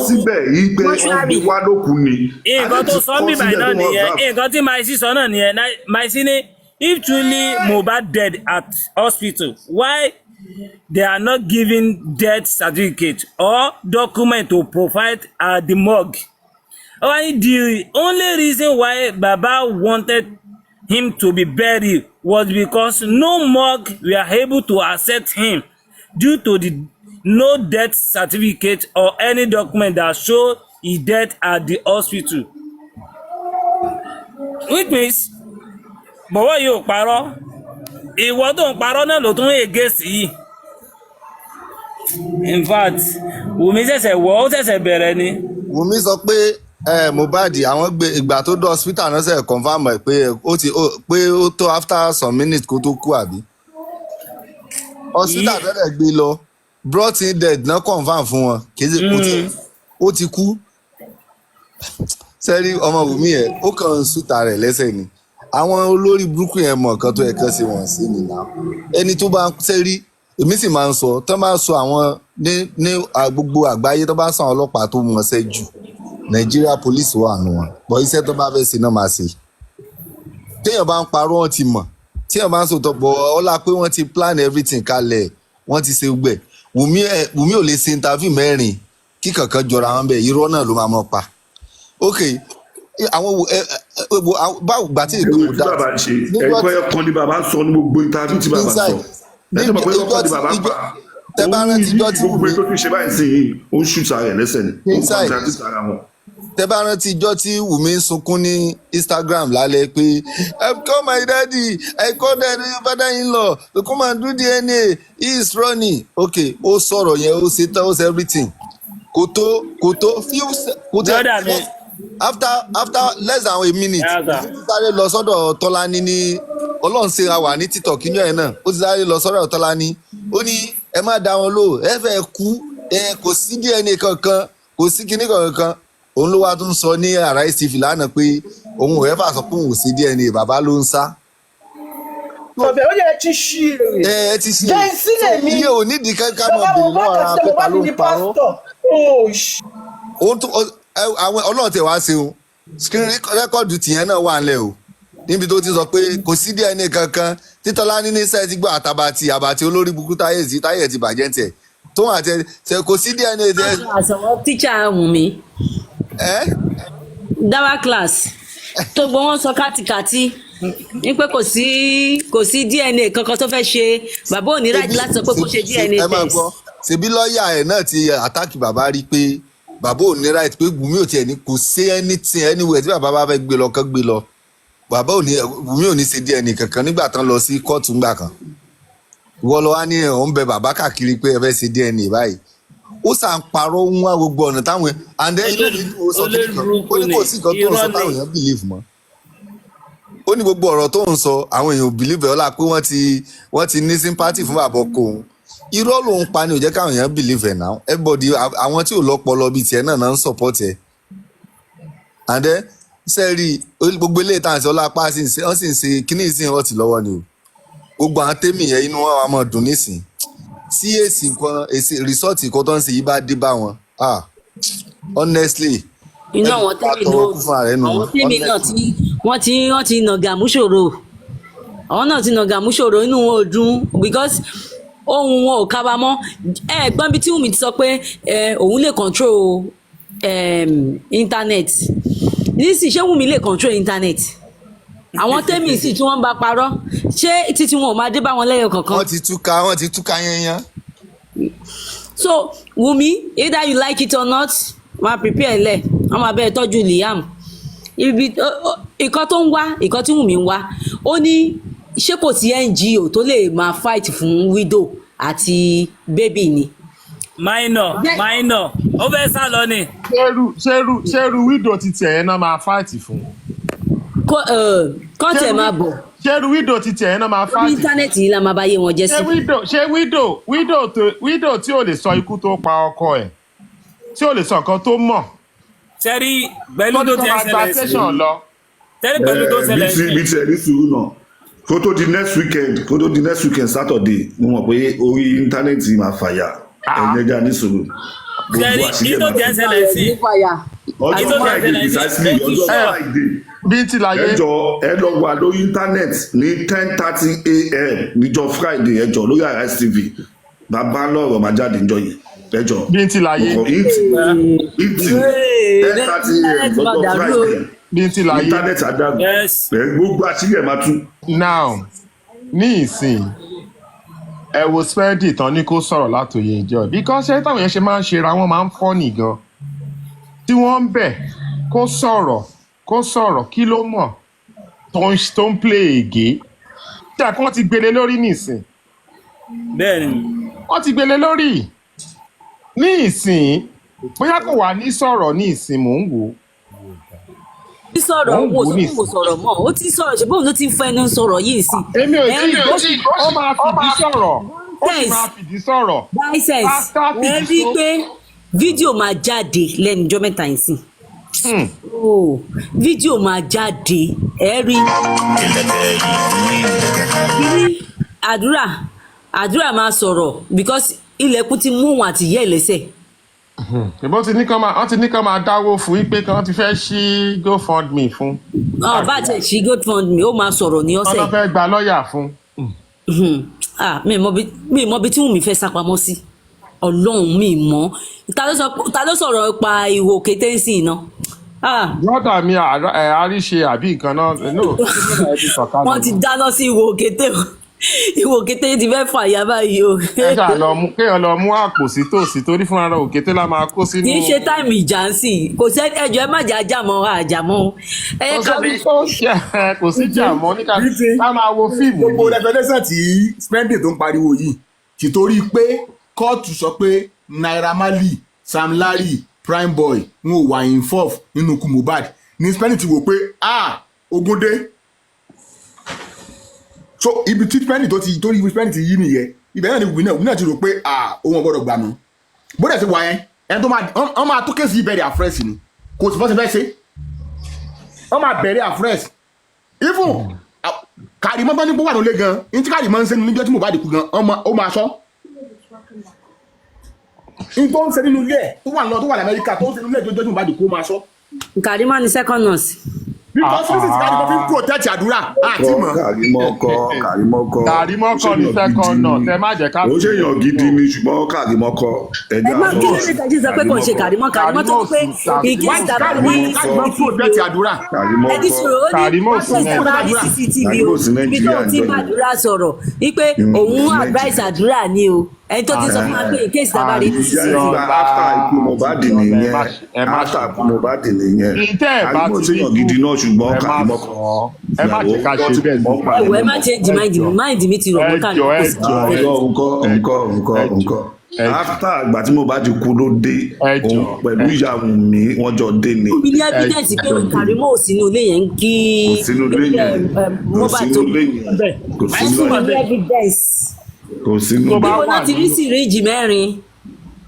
mọ́ṣúárì. Wá lókun ni. Nǹkan tó sọ mí báyìí náà nìyẹn nǹkan tí Maisi sọ náà nìyẹn Maisi ní if truly Mohbad dead at hospital why they are not giving death certificate or document to provide at the morgue. The only reason why Baba wanted him to be buried was because no morgue were able to accept him due to the no death certificate or any document that show he dead at the hospital. Which means bọ̀wọ́ yóò parọ́ ìwọ tó ń parọ́ náà ló tún ègé sí i. In fact Wùmí ṣẹ̀ṣẹ̀ bẹ̀rẹ̀ ni. Wùmí sọ pé Mohbad àwọn gbé ìgbà tó dé hospital náà ṣe confam ẹ pé ó tó after some minutes kó tó kú àbí. Hospital tẹ́lẹ̀ gbé lọ brought in dead náà confam fún wọn kì í ṣe kú tí ó ti kú. Sẹ́rí ọmọ Wùmí ẹ̀ ó kàn ń sùtà rẹ̀ lẹ́sẹ̀ ni. Àwọn olórí burúkú yẹn mọ̀ nǹkan tó yẹ kán ṣe wọ̀n sí nìyà. Ẹni tó bá ń sẹ́rí èmi sì máa ń sọ tó máa sọ àwọn ní gbogbo àgbáyé tó bá sọ àwọn ọlọ́pàá tó mọ̀ ṣẹ́ jù. Nigeria police wà nù wọn bọ iṣẹ́ tó bá fẹ́ ṣe náà máa ṣe téèyàn bá ń parọ́ wọn ti mọ̀ téèyàn bá ń sòtọ̀ bọ̀ ọlá pé wọ́n ti plan everything kalẹ̀ wọ́n ti ṣe gbẹ̀ Wùmí ò lè ṣe interview 4 kí kankan jọra wọn bẹ́ẹ̀ irọ́ náà ló máa mọ̀ pa ok àwọn báwo gbà tí ètò ìdá ẹ̀kọ́ ẹ̀kọ́ ni bàbá sọ ní gbogbo interview tí bàbá sọ ẹ̀jẹ̀ mọ̀ pé ọkọ̀ ni bàbá pa tẹ bá rántí ijọ́ tí gbogbo ètò tí ṣe báyìí sí yìí ó ń ṣùtà rẹ̀ lẹ́sẹ̀ ni ó ń contradict ara wọn. tẹ bá rántí ijọ́ tí Wùmí ń sunkún ní Instagram lálẹ́ pé I call my daddy I call daddy father-in-law to come and do DNA he is running ok ó sọ̀rọ̀ yẹn ó ṣe tán ó ṣe everything kò tó few kò tẹ after less than a minute ó ti sáré lọ sọ́dọ̀ Tọ́lání ní Ọlọ́run ṣe ra wà ní TikTok kínyọ́ ẹ̀ náà ó ti sáré lọ sọ́dọ̀ Tọ́lání ó ní ẹ má dá wọn lò ẹ fẹ́ kú kò sí DNA kankan kò sí kinní kankan òun ló wá tún sọ ní Arise TV lánàá pé òun ò ẹ́fà sọ pé òun ò sí DNA bàbá ló ń sá. ọbẹ̀ ó yẹ ti ṣí èrè ẹ ti ṣí jẹ́ sílẹ̀ mi iye ò nídìí kankan mọ̀ bèrè lọ́wọ́ ara pépà ló ń parọ́. àwọn Ọlọ́run tẹ̀ wá ṣeun screen rẹ́kọ̀dù tìyẹn náà wà ńlẹ̀ o níbi tó ti sọ pé kò sí DNA kankan títọ́lá ní sẹ́ẹ̀ ti gbọ́ àbàtì olórí burúkú táyé ti bàjẹ́ tiẹ̀ tó wà tẹ kò sí DNA tẹ. àṣàwọ̀ tíṣà Wùnmí dáwà class tó gbọ́ wọn sọ kátikàti ní pé kò sí DNA kankan tó fẹ́ ṣe bàbá ò ní right láti sọ pé kó ṣe DNA test. ẹ máa gbọ́ ṣebí lọ́ọ̀yà ẹ̀ náà ti àtàkì bàbá rí pé bàbá ò ní right pé Wùmí ò tiẹ̀ ní kò sí anything anywhere tí bàbá bá fẹ́ gbé lọ kán gbé lọ bàbá Wùmí ò ní ṣe DNA kankan nígbà tán lọ sí kóòtù ńgbà kan ìwọ lọ wá ní ọ̀ ń bẹ bàbá káàkiri pé ẹ fẹ́ ṣe DNA báyìí ó sàn parọ́ ń wá gbogbo ọ̀nà táwọn and then inú mi dùn ó sọ kíkan ó ní kò sí nǹkan tó ń sọ táwọn èèyàn believe mọ́ ó ní gbogbo ọ̀rọ̀ tó ń sọ àwọn èèyàn ò believe ọlá pé wọ́n ti ní sympathy fún bàbá ọkọ òun irọ́ lòun pa ni ò jẹ́ káwọn èèyàn believe ẹ̀ náà everybody àwọn tí ò lọ́pọlọ bíi tiẹ̀ náà ń support ẹ̀ and then sẹ́ẹ̀rì gbogbo ilé ìtàn àti ọlápá wọ́n sì ń ṣe kíní ìsìn ọ̀tí lọ́wọ́ ni o gbogbo àwọn tèmi yẹn inú wọn wà máa dùn nísìn tí èsì rìsọ́ọ̀tì kan tó ń ṣe yìí bá dé bá wọn honestly inú àwọn tèmi náà tí wọ́n ti nàgà múṣòro àwọn náà ti nàgà múṣòro inú wọn ò dùn because ohun wọn ò kábàámọ̀ ẹ̀gbọ́n bíi tí Wùmí ti sọ pé òun lè control internet nísìnyí ṣé Wùmí lè control internet àwọn tẹ́mì sì tí wọ́n bá parọ́ ṣé títí wọn ò máa dé bá wọn lẹ́yọ kankan. wọ́n ti túká yẹnyẹn. so Wùmí either you like it or not máa prepare lẹ̀ wọ́n máa bẹ́ẹ̀ tọ́jú Liam ibi ìkan tó ń wá ìkan tí Wùmí ń wá ó ní ṣé kò sí NGO tó lè máa fight fún widow àti baby ni. minor ó fẹ́ sá lọ ni. ṣerú widow ti tiẹ̀ yẹn náà máa fight fún. kọ́ńtẹ̀ máa bọ̀. ṣerú widow ti tiẹ̀ yẹn náà máa fight. orí íńtánẹ́ẹ̀tì yìí la máa bá yé wọn jẹ́ sí. ṣé widow tí ò lè sọ ikú tó pa ọkọ ẹ̀ tí ò lè sọ nǹkan tó mọ̀. sẹ́rí pẹ̀lú tó ti ẹsẹ̀ lẹ̀ sí tẹ́lẹ̀ pẹ̀lú tó ṣẹlẹ̀ sí. bí tiẹ̀ ní sùúrù náà kó tó di next weekend Saturday mo mọ̀ pé orí íńtánẹ́ẹ̀tì máa fàyà ẹ̀ẹ́dẹ́gà ní sùúrù. sẹ́rí ìtò ti ẹsẹ̀ lẹ̀ sí. ọjọ́ Friday precisely ọjọ́ Friday ẹjọ́ ẹ lọ wà lórí íńtánẹ́ẹ̀tì ní 10:30 a.m. níjọ́ Friday ẹjọ́ lórí Arise TV bàbá lọ́rọ̀ máa jáde níjọ́ yìí ẹjọ́ bíntì láyé 10:30 a.m. lọ́jọ́ Friday bíntì láyé íńtánẹ́ẹ̀tì adágún gbogbo àṣírí ẹ̀ máa tú. now ní ìsìn ẹ wo spẹ́ẹ̀dì tán ní kó sọ̀rọ̀ látòye ìjọ because ṣé táwọn yẹn ṣe máa ń ṣera wọn máa ń fọ́ nìgan tí wọ́n ń bẹ̀ kó sọ̀rọ̀ kí ló mọ̀ tó ń play ègé tí àkọ́ ti gbélé lórí nísìn. bẹ́ẹ̀ni. wọ́n ti gbélé lórí ní ìsìn bóyá kò wá ní sọ̀rọ̀ ní ìsìn mò ń wò. ti sọ̀rọ̀ owó sọ́kùnkùn sọ̀rọ̀ mọ́ ó ti sọ̀rọ̀ ṣùgbọ́n òun ló ti fẹ́ ẹnu sọ̀rọ̀ yìí sí. èmi ò tí ó máa fìdí sọ̀rọ̀ ó sì máa fìdí sọ̀rọ̀. license ẹ rí i pé fídíò máa jáde lẹ́nu ọjọ́ mẹ́ta yìí sí. fídíò máa jáde ẹ rí àdúrà máa sọ̀rọ̀ because ilẹ̀kùn ti mú òun àti ìyá ẹ̀ lẹ́sẹ̀ ìbọn ti ní kán máa dáwó fún yín pé kán ti fẹ́ ṣí GoFundMe fún. bá a ti ṣí GoFundMe ó máa sọ̀rọ̀ ní ọ̀sẹ̀. wọ́n fẹ́ gba lọ́ọ̀yà fún. mi mọ bí tí Wùnmí fẹ́ sápamọ́ sí Ọlọ́run mi mọ̀ ta ló sọ̀rọ̀ pa ìwò kété sí iná. brọ́dà mi àríṣe àbí nǹkan náà wọ́n ti dáná sí ìwò kété ìwò kété ti fẹ́ fàyà báyìí o. kéèyàn lọ mú àpò sí tòsí torí fúnra rẹ̀ òkété la máa kó sínú. kì í ṣe táìmù ìjà ń sìn kò sẹ́ ẹjọ́ ẹ má jà àjàmọ́. kò sí jàmọ́ ní ká máa wo fíìmù. gbogbo revelation tí spending tó ń pariwo yìí ti torí pé kóòtù sọ pé Naira Marley, Sam Larry, Prime Boy wọn ò wà involve nínú ikú Mohbad ní spending ti wò pé ogun dé. So ibi tí spending torí ibi spending ti yí nìyẹn ibẹ̀ náà ni Wùnmí náà ti rò pé òun ọgbọ́dọ̀ gbà nù bó dẹ̀ ti wà yẹn ẹni tó máa tó kéésì ìbẹ̀rẹ̀ àfẹ́rẹ́sì ni kò sì fọ́sẹ̀ fẹ́ ṣe wọ́n máa bẹ̀rẹ̀ àfẹ́rẹ́sì even Kàrímọ́ bá ní gbówà lólé gan ní tí Kàrímọ́ ń ṣe níjọ́ tí Mohbad kú gan ó máa sọ ní tó ń ṣe nínú ilé ẹ̀ tó wà l'Amẹ́ríkà tó ń ṣe nínú ilé ìjọ́jọ́ tí Mohbad kú ó máa sọ. Kàrímọ́ ni second nurse. Because this is Kàrímọ́ fi ń protect àdúrà àti mọ̀. Kàrímọ́ kọ́ ní second nurse ẹ má jẹ́ ká. ó ṣe èèyàn gidi ni ṣùgbọ́n Kàrímọ́ kọ́ ẹ má kí ló ní tẹ́jú sọ pé kò ṣe Kàrímọ́ tó pé ìkí ìtàbá ní Kàrímọ́ protect àdúrà. ẹni sọ̀rọ̀ ó ní ìtàbá ní CCTV o ibi tó ti bá àdúrà sọ̀rọ̀ wípé òun advice àdúrà ni o ẹni tó ti sọ fún wa pé ìké ìtàbá ní CCTV. after ikú Mohbad nìyẹn after ikú Mohbad nìyẹn Kàrímọ́ ṣe èèyàn gidi náà ṣùgbọ́n Kàrímọ́ kọ́ ẹ má jẹ́ ká ṣe bẹ́ẹ̀ ní. ẹ má change mind mi ti rọ̀ mọ́ nǹkan after àgbà tí Mohbad kú ló dé òun pẹ̀lú ìyá Wùnmí wọ́n jọ dé ni. omi ní evidence pé Kàrímọ́ ò sínú ilé yẹn kí Mohbad tó bẹ̀ ní evidence kò sínú ilé. ìbò láti rí síríìjì 4.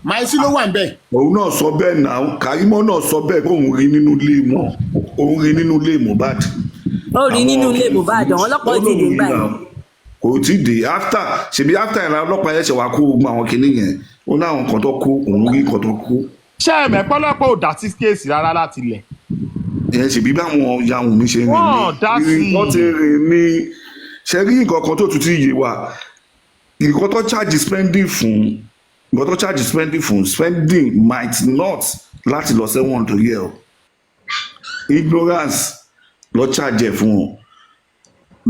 Máìsí ló wà ń bẹ̀. òun náà sọ bẹ́ẹ̀ náà Kàrímọ́ náà sọ bẹ́ẹ̀ pé òun rí nínú ilé Mohbad. ó rí nínú ilé Mohbad àwọn ọlọ́pàá ti dé báyìí. kò tí ì dé ṣebí after ìlànà ọlọ́pàá yẹn ṣe wá kó ogun àwọn kinní yẹn ó ní àwọn kan tó kú òun rí kan tó kú. ṣé ẹ̀mẹ́ pọ́lọ́pọ̀ ò dá sí kéèsì rárá láti ilẹ̀. ìyẹn ṣèbí báwọn ya Wùnmí ṣe rìn ní wọ́n ti rìn ní ṣe rí nǹkan kan tó tutù yé wa nǹkan tó charge spending fún spending might not láti lọ sẹ́wọ̀n torí ẹ̀ o ignorance lọ charge ẹ̀ fún wọn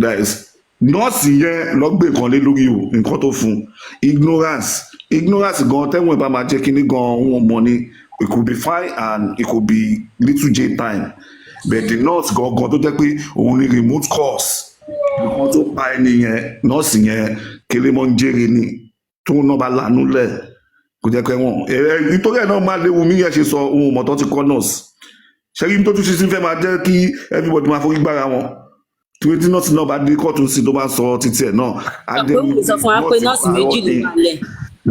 that is nọ́ọ̀sì yẹn lọ gbé nǹkan lé lórí o nǹkan tó fún ignorance gan tẹ́wọ̀n ìbá máa jẹ́ kínní gan wọn mọ̀ ni it could be fine and it could be little jail time but the nurse gangan tó jẹ́ pé òun ni remote cause nǹkan tó pa ẹni yẹn nọ́ọ̀sì yẹn kélémọ́ ń jèrè ni tó náà bá lanú lẹ̀ kò jẹ́ pé wọ́n nítorí ẹ̀ náà máa léwu mí yẹn ṣe sọ ohun mọ̀tọ́ ti kọ́ nurse ṣẹ́rí tó tún ṣe sí fẹ́ máa jẹ́ kí everybody máa forí gbára wọn tí nọ́ọ̀sì náà bá dé kóòtù sí tó bá sọ títí ẹ̀ náà. àpòkù sọ fún wa pé nọ́ọ̀sì méjì ló máa lẹ̀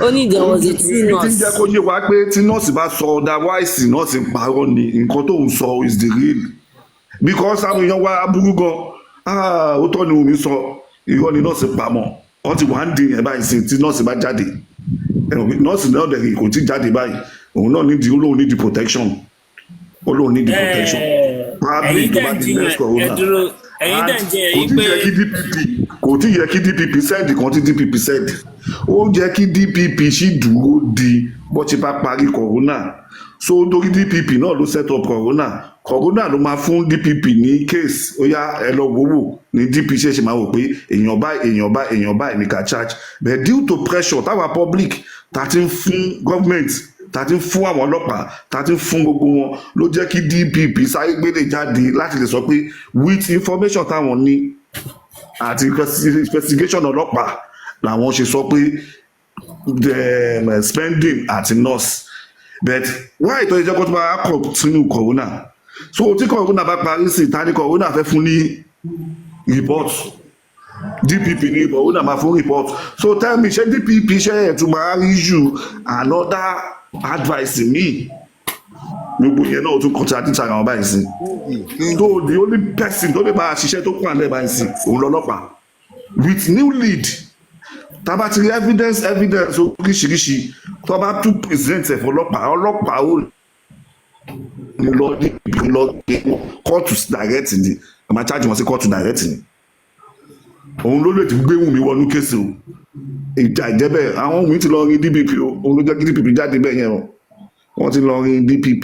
ó ní ìdẹ̀wọ̀sì tí nọ́ọ̀sì. tí ń jẹ́ kó yé wa pé tí nọ́ọ̀sì bá sọ otherwise nọ́ọ̀sì parọ́ ni nǹkan tó ń sọ is the real because àwọn èèyàn wá aburú gan ó tọ́ ni Wùnmí sọ irọ́ ni nọ́ọ̀sì pamọ́ wọ́n ti wà ń dín ẹ̀ báyìí sí tí nọ́ọ̀sì bá jáde nọ́ọ̀sì náà dẹ̀ kò tí jáde báyìí òun náà olóhùn nídìí protection probably tó bá di next corona kò tí yẹ kí DPP send kan tí DPP send ó jẹ́ kí DPP sì dúró di bó ti bá parí corona so nítorí DPP náà ló set up corona ló máa fún DPP ní case ó yá ẹ lọ wòwò ní DPP ṣe máa wò pé èèyàn báyìí ní ká charge but due to pressure táwa public tàti ń fún government tàti ń fún àwọn ọlọ́pàá tàti ń fún gbogbo wọn ló jẹ́ kí DPP sáré gbélé jáde láti lè sọ pé with information táwọn ní àti investigation ọlọ́pàá làwọn ṣe sọ pé the spending àti nurse but why ìtọ́jú jẹ́ kó tó máa continue corona so tí corona bá parí sí ta ni corona fẹ́ fún ní report DPP ní corona máa fún report so tell me ṣé DPP ṣe ẹ̀ tún máa issue another advice mi gbogbo yẹn náà tún contradict ara wọn báyìí sí so the only person tó lè máa ṣiṣẹ́ tó kún àlẹ́ báyìí sí òun lọ́lọ́pàá with new lead tá bá ti rí evidence oríṣiríṣi tó bá tún present ẹ̀ fọlọ́pàá ọlọ́pàá ó ní lọ kóòtù direct ni a máa charge wọn sí kóòtù direct ni òun ló lè ti gbé Wùmí wọnú kéèsì o ìjà ìjẹ́bẹ̀ àwọn Wùmí ti lọ rí DPP o òun ló jẹ́ kí DPP jáde bẹ́ẹ̀ yẹn o wọ́n ti lọ rí DPP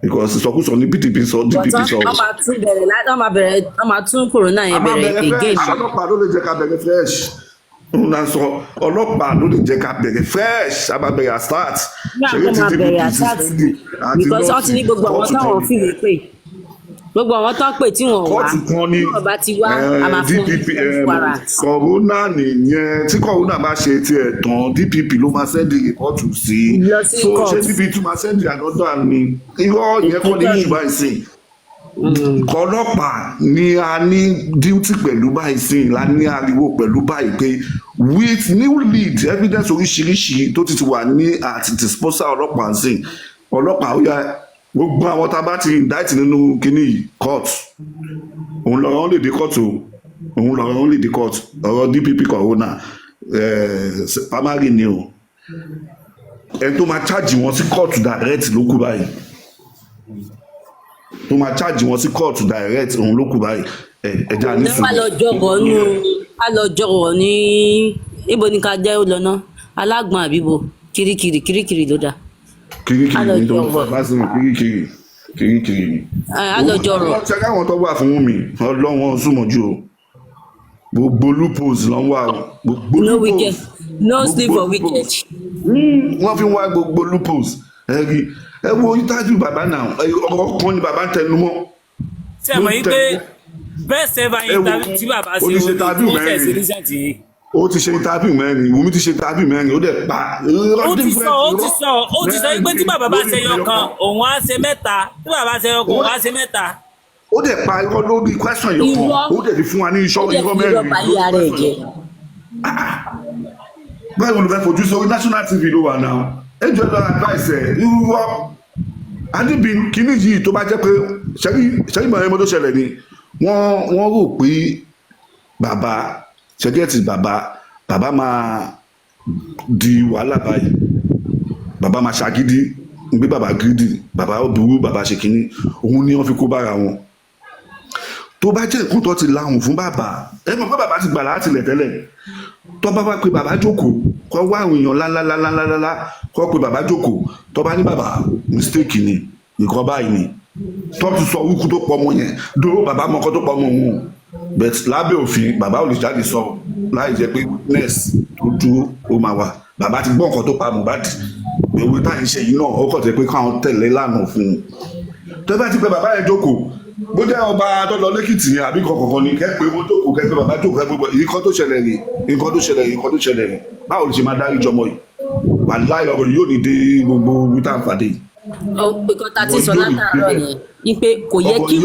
because ìsọkúsọ ní DPP sọ. wọ́n máa tún bẹ̀rẹ̀ wọ́n máa tún corona yẹn bẹ̀rẹ̀ again. ọlọ́pàá ló lè jẹ́ ká bẹ̀rẹ̀ fresh na sọ ọlọ́pàá ló lè jẹ́ ká bẹ̀rẹ̀ fresh a máa bẹ̀rẹ̀ start. ṣé kí DPP ti because wọ́n ti ní gbogbo àwọn táwọn fìwé pè gbogbo àwọn tó ń pè tí wọn wá wọn bá ti wá a máa fún warrant. corona nìyẹn tí corona bá ṣe tiẹ̀ tán DPP ló máa sẹ́ndì rìpọ́ọ̀tù sí so ṣé DPP tún máa sẹ́ndì ànọ́dọ̀ ni irọ́ yẹn kọ́ ní ìṣù báyìí sìn ọlọ́pàá ni a ní duty pẹ̀lú báyìí sìn la ní ariwo pẹ̀lú báyìí pé with new lead evidence oríṣiríṣi tó ti wà ní at disposal ọlọ́pàá sìn ọlọ́pàá ó yá gbogbo àwọn tá a bá ti indict nínú kínní yìí court òun lọ́rọ̀ lè dé court o òun lọ́rọ̀ lè dé court ọ̀rọ̀ DPP corona primary ni o ẹni tó máa charge wọn sí court direct ló kù báyìí tó máa charge wọn sí court direct òun ló kù báyìí ẹja ní sùúrù. a lọ jọ̀rọ̀ ní ibo ni ká jẹ́ ó lọ ná alágbọ̀n àbíbo kirikiri ló dáa. Kirikiri tó ń bá sí kirikiri ni. alọjọrọ. ṣe káwọn tó wà fún mi ọlọ́wọ́n súnmọ́jú o gbogbo loopholes ló ń wà o. no weekend no sleep for weekend. wọ́n fi ń wá gbogbo loopholes ẹ wo interview bàbá náà ọkọ kan ni bàbá ń tẹnu mọ́. ṣé ẹ mọ̀ yín pé best ever interview tí bàbá ṣe wọ́n ní tẹ̀sí recent yìí. ó ti ṣe interview mẹ́rin Wùmí ti ṣe interview mẹ́rin ó dẹ̀ pa. ó ti sọ pé tí bàbá bá ṣe yọ kan òun á ṣe mẹ́ta tí bàbá ṣe yọ kan òun á ṣe mẹ́ta. ó dẹ̀ pa irọ́ lórí question yọ kan ó dẹ̀ fi fún wa ní irọ́ mẹ́rin. báyìí olùfẹ́ fojú sórí national TV ló wà náà ẹjọ́ lọ advice ẹ̀ irọ́ adébí kínní yìí tó bá jẹ́ pé ṣẹ́yìn mọ̀ ẹ́ mọ́ tó ṣẹlẹ̀ ni wọ́n rò pé bàbá ṣẹ́gẹ́tì bàbá máa di wàhálà báyìí bàbá máa ṣàgídí gbé bàbá gírídì bàbá burú bàbá ṣe kínní òun ni wọ́n fi kó bára wọn tó bá jẹ́ nǹkan tó ti lahùn fún bàbá ẹ mọ̀ pé bàbá ti gbà láti lẹ̀ tẹ́lẹ̀ tó bá wá pé bàbá jókòó kó wá àwọn èèyàn lálálálálá kó pé bàbá jókòó tó bá ní bàbá mistake ni nǹkan báyìí ni tó ti sọ wíkú tó pọ̀ ọmọ yẹn dúró bàbá mọ́kọ́ tó pọ̀ ọmọ òun but lábẹ́ òfin bàbá ò lè jáde sọ láì jẹ́ pé witness tó dúró ó máa wà bàbá ti gbọ́ nǹkan tó pa Mohbad ewé táyì ṣe yìí náà ó kàn jẹ́ pé káwọn tẹ̀lé lánàá fún un tó bá ti pé bàbá yẹn jókòó bó jẹ́ ọba tó lọ lẹ́kìtì yẹn àbí kọ̀ọ̀kan ni kẹ́pẹ́ bó jókòó kẹ́pẹ́ bàbá jókòó kẹ́pẹ́ nǹkan tó ṣẹlẹ̀ rè báwo lè ṣe máa dárí jọmọ yìí wàláhì ọ̀rọ̀ yóò ní dé gbogbo wíta àǹfààní yìí. nǹkan tá a ti sọ látàárọ̀ yẹn ni pé kò yẹ kí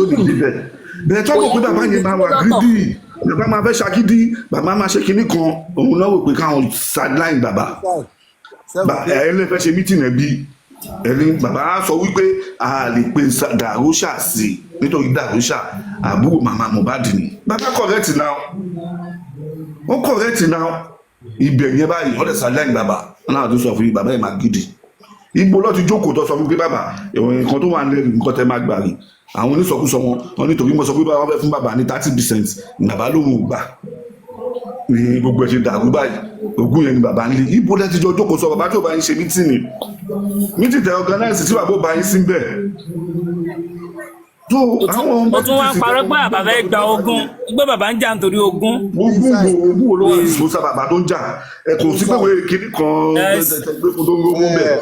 bẹ́ẹ̀ tó kò pé bàbá yẹn máa wà gidi bàbá máa fẹ́ ṣàgídí bàbá máa ṣe kinní kan òun náà wò pé káwọn sideline bàbá ẹ lè fẹ́ ṣe meeting ẹbí ẹni bàbá sọ wípé a lè pe Dàrúṣà sí nítorí Dàrúṣà àbúrò màmá Mohbad ni bàbá correct now wọ́n correct now ibẹ̀ yẹn báyìí wọ́n lè sideline bàbá náà tó sọ fún bàbá yẹn máa gidi ibo lọ́ọ́ ti jókòó tó sọ fún pé bàbá ìròyìn nǹkan tó wà nílẹ̀ nǹkan tẹ́ máa gbà rí àwọn onísọkúsọ wọn nítorí mo sọ pé bàbá fẹ́ fún bàbá ní 30% bàbá ló mú gbà ní gbogbo ẹ̀ ṣe dàrú báyìí ogún yẹn ni bàbá ń lé ibo lẹ́ti jọ jókòó sọ bàbá tó bá ń ṣe mítìnì tẹ organize tí bàbá bá yín sí bẹ́ẹ̀. ó tún wá parọ́ pé bàbá fẹ́ gba ogún pé bàbá ń jà nítorí ogún. ogún wo ló wà ní ìfowósà bàbá tó ń jà ẹ kò sí pé wọ́n kiri kan gbé fún tó ń gbógun bẹ́ẹ̀.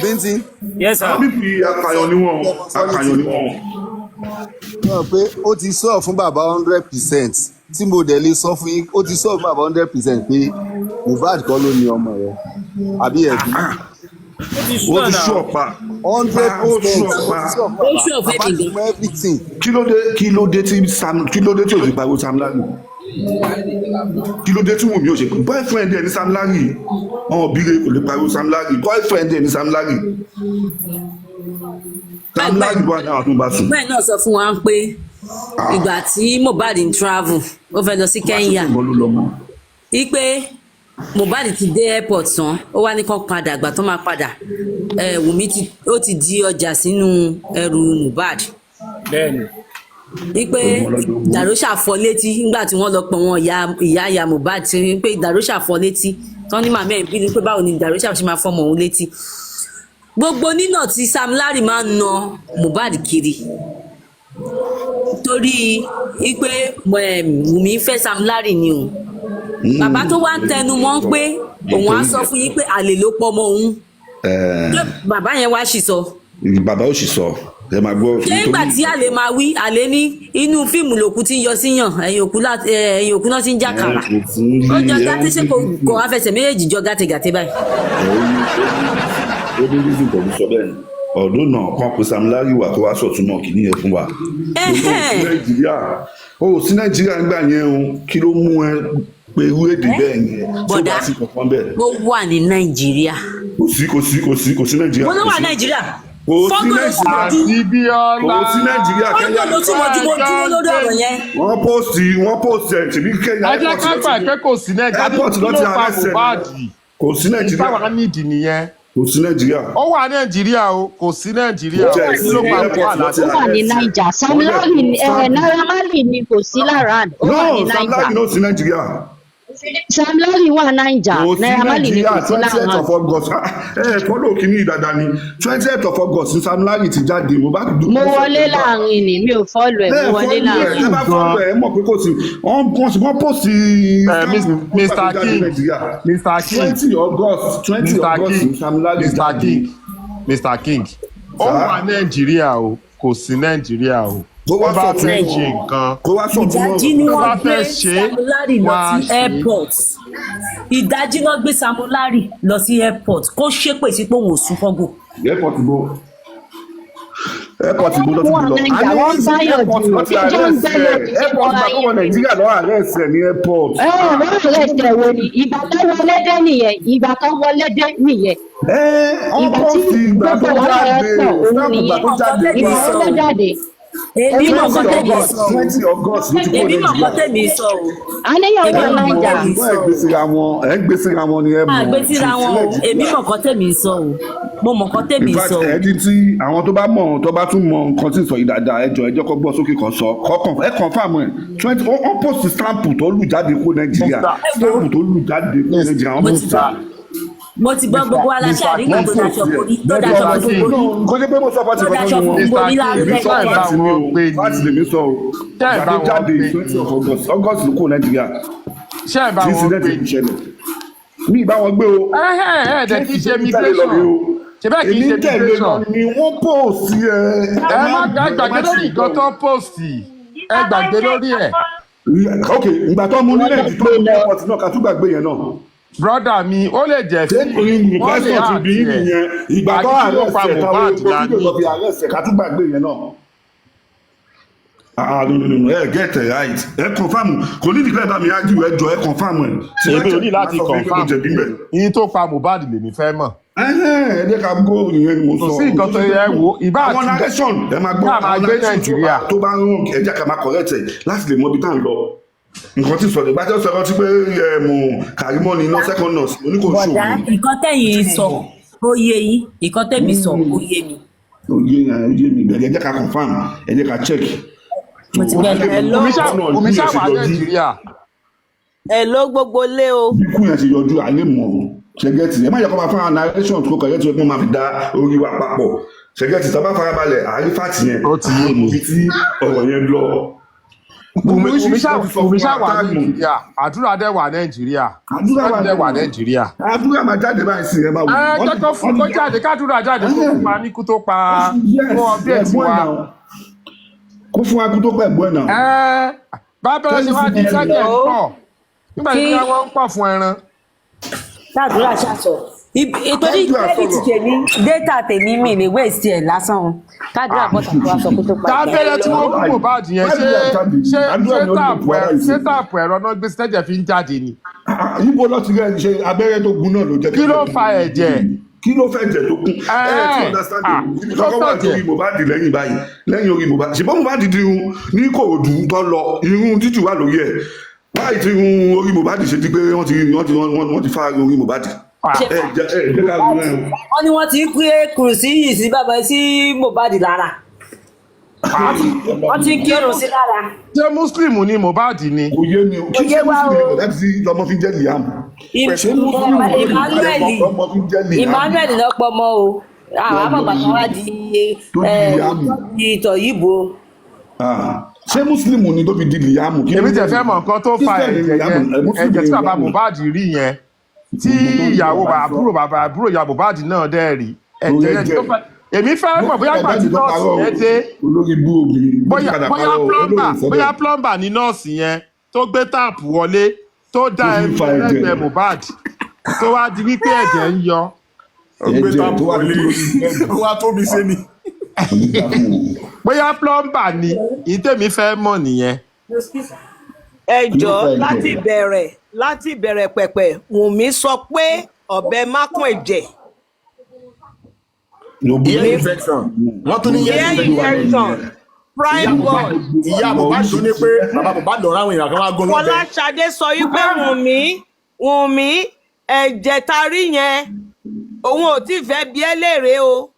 Bíntín. Yes sir. àbí fi apààyàn ni wọ́n. wọ́n pé ó ti sọ fún bàbá 100% tí mo dẹ̀ lè sọ fún yín ó ti sọ fún bàbá 100% pé Mohbad kọ́ ló ní ọmọ rẹ̀ àbí ẹ̀bí. ó ti sọ pa 100% ó sọ fún everything. kí ló dé tí o ti pariwo Sam Larry kí ló dé tí Wùmí ò ṣe pé boyfriend ẹ ní Sam Larry ọmọ bíire kò lè pariwo Sam Larry boyfriend ẹ ní Sam Larry Sam Larry wà náà tó bá sùn. bẹ́ẹ̀ náà sọ fún wa pé ìgbà tí Mohbad ń travel ó fẹ́ lọ sí Kenya wípé Mohbad ti dé airport tán ó wá ní kán padà àgbà tó máa padà Wùmí ó ti di ọjà sínú ẹrù Mohbad. bẹ́ẹ̀ni. wípé Dàróṣà fọ́ létí nígbà tí wọ́n lọ pọ̀ wọn ìyá Mohbad ti pé Dàróṣà fọ́ létí tán ní màmá ẹ̀ bínú pé báwo ni Dàróṣà ṣe máa fọmọ òun létí. Gbogbo nínà tí Sam Larry máa ń na Mohbad kiri torí wípé Wùmí fẹ́ Sam Larry ni o. Bàbá tó wá ń tẹnu mọ́ pé òun á sọ fún yín pé àlè ló pọ̀ mọ́ òun. Bàbá yẹn wá sì sọ. Bàbá ò sì sọ ẹ máa gbọ́. Ṣé ìgbà tí àlè máa wí àlè ní inú fíìmù lòkú tí ń yọ síyàn ẹ̀yìn òkú náà ti ń jákàrà. Ó jọ gàtí ṣé kò wá fẹsẹ̀ méjèèjì jọ gàtégàté báyìí. Ó ní reason pẹ̀lú sọ bẹ́ẹ̀ ni ọdún náà kan pé Sam Larry wà tó wá sọ̀túnmọ̀ kì í yẹn fún wa. Ó sí Nàìjíríà nígbà yẹn o kí ló mú ẹ pé irú èdè bẹ́ẹ̀ yẹn tí ó bá sí kankan bẹ́ẹ̀. Ó wà ní Nàìjíríà. Kò sí Nàìjíríà. Mo ló wà Nàìjíríà. Fọ́gò ló tún Nàìjíríà Fọ́gò ló tún mọ̀jú mo dúró lórí ọ̀rọ̀ yẹn. Wọ́n post ẹ̀ ṣèbí Kenya airport. Ẹ jẹ́ ká gbà pé kò sí Nàìjíríà airport ló ti arrest ẹ̀. Kò sí Nàìjíríà. Ìtawà nídìí nìyẹn. Kò sí Nàìjíríà. Ó wà Nàìjíríà o, kò sí Nàìjíríà. Ó wà ní Naija. Sam Larry Naira Marley ni kò sí lára. Ó wà ní Naija. Sam Larry ló sí Nàìjíríà. Sam Larry wà Naija. Naira Marley ni kò sí lára. 20th of August fọ́lọ́ kìíní dáadáa ni 20th of August ní Sam Larry ti jáde mo wọlé láàrin ni mi ò fọ́lọ̀ ẹ̀ mo wọlé láàrin. ẹ bá fọ́lọ̀ ẹ̀ mọ̀ pé kò sí wọ́n post Mr. King 20 August ní Sam Larry jáde. Mr. King ó wà Nàìjíríà o kò sí Nàìjíríà o. Kó wá sọ fún nǹkan. Ìdájí ni wọ́n gbé Sam Larry lọ sí airport. Ìdájí náà gbé Sam Larry lọ sí airport kó ṣépè sí pé òun ò sún fọ́gò. Airport ló ti lọ. Àwọn báyọ̀ jù ìjọ ń bẹ̀rẹ̀ airport bá tó wọ Nàìjíríà lọ́wọ́ arrest ẹ̀ ní airport. Wọ́n arrest ẹ̀ wo ni ìgbà tó wọlé dé nìyẹn. Ìgbà tó tó wọlé dé nìyẹn. Ìgbà tí gbogbo wàhálà rẹ̀ pọ̀ òun nìyẹn. Ìgbà tó jáde. Èmi mọ̀ kọ́ tẹ̀mí sọ o. Èmi mọ̀ kọ́ tẹ̀mí sọ o. Àníyàn wà Naija. Ẹ ń gbèsè ra wọn ni ẹ mọ̀. Àgbèsè ra wọn o. Èmi mọ̀ kọ́ tẹ̀mí sọ o. Mo mọ̀ kọ́ tẹ̀mí sọ o. Ẹni tí àwọn tó bá mọ̀ tó bá tún mọ̀ nǹkan tí ń sọ yìí dáadáa ẹjọ́ kọ́ gbọ́ sókè kan sọ ẹ confirm ẹ̀ 20 ó post stamp tó lù jáde kó Nàìjíríà stamp tó lù jáde kó Nàìjíríà wọ́n post mo ti gbọ́ gbogbo aláṣẹ àríwá tó daṣọ borí tó daṣọ borí. Kò ní pé mo sọ fati kan ní wọn. borí lárúgbẹ́ fati lèmi sọ o. Ìgbàdo jáde 20 of August ló kó Nàìjíríà. Ṣé ẹ bá wọn gbé? Mi ìbá wọn gbé o. Ẹ̀ẹ́dẹ̀ kì í ṣe immigration. Ṣé bẹ́ẹ̀ kì í ṣe immigration? Ni wọ́n post ẹ. Ẹ má gbàgbé lórí nǹkan tó post. Ẹ gbàgbé lórí ẹ̀. Ok, ìgbà tó mú nílẹ̀ ìdí tó mú airport náà ká tún gbàgbé yẹn náà. Brọ́dà mi ó lè jẹ́ sí wọ́n lè àti ẹ̀ ìgbà tó àrẹ ẹ̀sẹ̀ táwọn olóògbé lọ fi àrẹ ẹ̀sẹ̀ ká tún gbàgbé yẹn náà. No, get it right. Ẹ confirm kò ní ìdílé bá mi ájú ẹjọ́ ẹ confirm ẹ̀. Èmi ò ní láti confirm yín tó pa Mohbad lèmi fẹ́ mọ̀. Ẹ jẹ́ ká gbọ́ ìyẹn ni mo sọ. Kò sí nǹkan tó yẹ wo ìbá àti àwọn narration ẹ máa gbọ́ àwọn Nàìjíríà tó bá ń rún ẹ jẹ́ ká máa correct ẹ̀ láti lè mọ ibi tá à ń lọ. Nǹkan tí sọ̀rọ̀ ìgbàjọ́ sọ̀rọ̀ tí pé Kàrímọ́ ni iná second nurse oníkò ṣòwò. Bọ̀dá nǹkan tẹ̀yìn sọ ó yé yín nǹkan tẹ̀mí sọ ó yé mi. Ó yé mi bẹ̀rẹ̀ ẹ jẹ́ ká confirm ẹ jẹ́ ká check. Omi ṣàwà Nàìjíríà. Ẹ ló gbogbo lé o. Bí kú yẹn ti yọjú alẹ́ mọ̀ ṣẹ́gẹ́tì ẹ má yẹ kó máa fún àwọn narration tó kọ̀ yẹ́ tó yẹ kó máa fi dá orí wa papọ̀ ṣẹ́gẹ́tì tó bá farabalẹ̀ àrífàtì yẹn ó ti yé mi tí ọ̀rọ̀ yẹn lọ. Omi ṣàwà Nàìjíríà àdúrà dẹ̀ wà Nàìjíríà. Àdúrà wà Nàìjíríà. Àdúrà máa jáde báyìí sí ẹ máa wù. Jẹ́ kó fún kó jáde kádúrà jáde kó fún wa ní kú tó pa fún ọbẹ̀ tí wa. Kó fún wa kú tó pa ẹ̀gbọ́n náà. Bàbá ẹ ṣe wá di sẹ́jẹ̀ ń pọ̀ nígbà tí wọ́n ń pọ̀ fún ẹran. Kádúrà ṣàṣọ. Ìtorí kírẹ́dìtì tèmi data tèmi mi lè wéèsì ẹ̀ lásán o. Kádúrà bọ́tà tó wá sọ pé tó pa ìgbà. Tábẹ́rẹ́ tí wọ́n kú Mohbad yẹn ṣé táàpù ẹ̀rọ náà gbé sẹ́jẹ̀ fi ń jáde ni. Ibo lọ ti rẹ̀ ṣe abẹ́rẹ́ tó gun náà ló jẹ́. Kí ló fa ẹ̀jẹ̀? Kí ló fẹ́ jẹ̀ tó kún? Kọ́kọ́ wà lórí Mohbad lẹ́yìn báyìí lẹ́yìn orí Mohbad. Ṣùgbọ́n Mohbad di irun ní Ìkòròdú tó lọ irun títù wà lórí ẹ̀. báyìí tí orí Mohbad ṣe di pé wọ́n ti fa orí Mohbad. wọ́n ní wọ́n ti ń pé kùrùsí yìí sí bàbá sí Mohbad lára wọ́n ti ń kírun sí lára. ṣé muslim ni Mohbad ni. kò yé mi o kí ṣe muslim ni Mohbad sí lọmọ fi ń jẹ́ Liam. Emmanuel ló pọ̀ mọ́ o àwọn àmọ̀gbà kan wá di ìtọ̀ yìí bo. ṣé muslim ni tó fi di Liam. èmi tẹ̀ fẹ́ mọ̀ nǹkan tó fa ẹ̀jẹ̀ tí bàbá Mohbad rí yẹn tí ìyàwó àbúrò ìyá Mohbad náà dẹ́ rí ẹ̀jẹ̀ yẹn tó fẹ́ èmi fẹ́ mọ̀ bóyá gbàtí nọ́ọ̀sì yẹn dé bóyá plumber ní nọ́ọ̀sì yẹn tó gbé táàpù wọlé tó dá ẹnu ẹgbẹ́ Mohbad tó wá di wípé ẹ̀jẹ̀ ń yọ. ó gbé táàpù wọlé ó wá tóbi ṣe ni. bóyá plumber ni ìtẹ̀mí fẹ́ mọ̀ nìyẹn. ẹ jọ̀ọ́ láti ìbẹ̀rẹ̀ pẹ̀pẹ̀ Wùnmí sọ pé ọ̀bẹ mákùn ẹ̀jẹ̀. wọ́n tún ní infection prime god. ìyá Mohbad tó ní pé bàbá Mohbad lọ ráwọn èèyàn kan wá gún lọ́bẹ̀. Fọláṣadé sọ wípé Wùnmí ẹ̀jẹ̀ tarí yẹn òun ò tí fẹ́ bí ẹ léèrè o.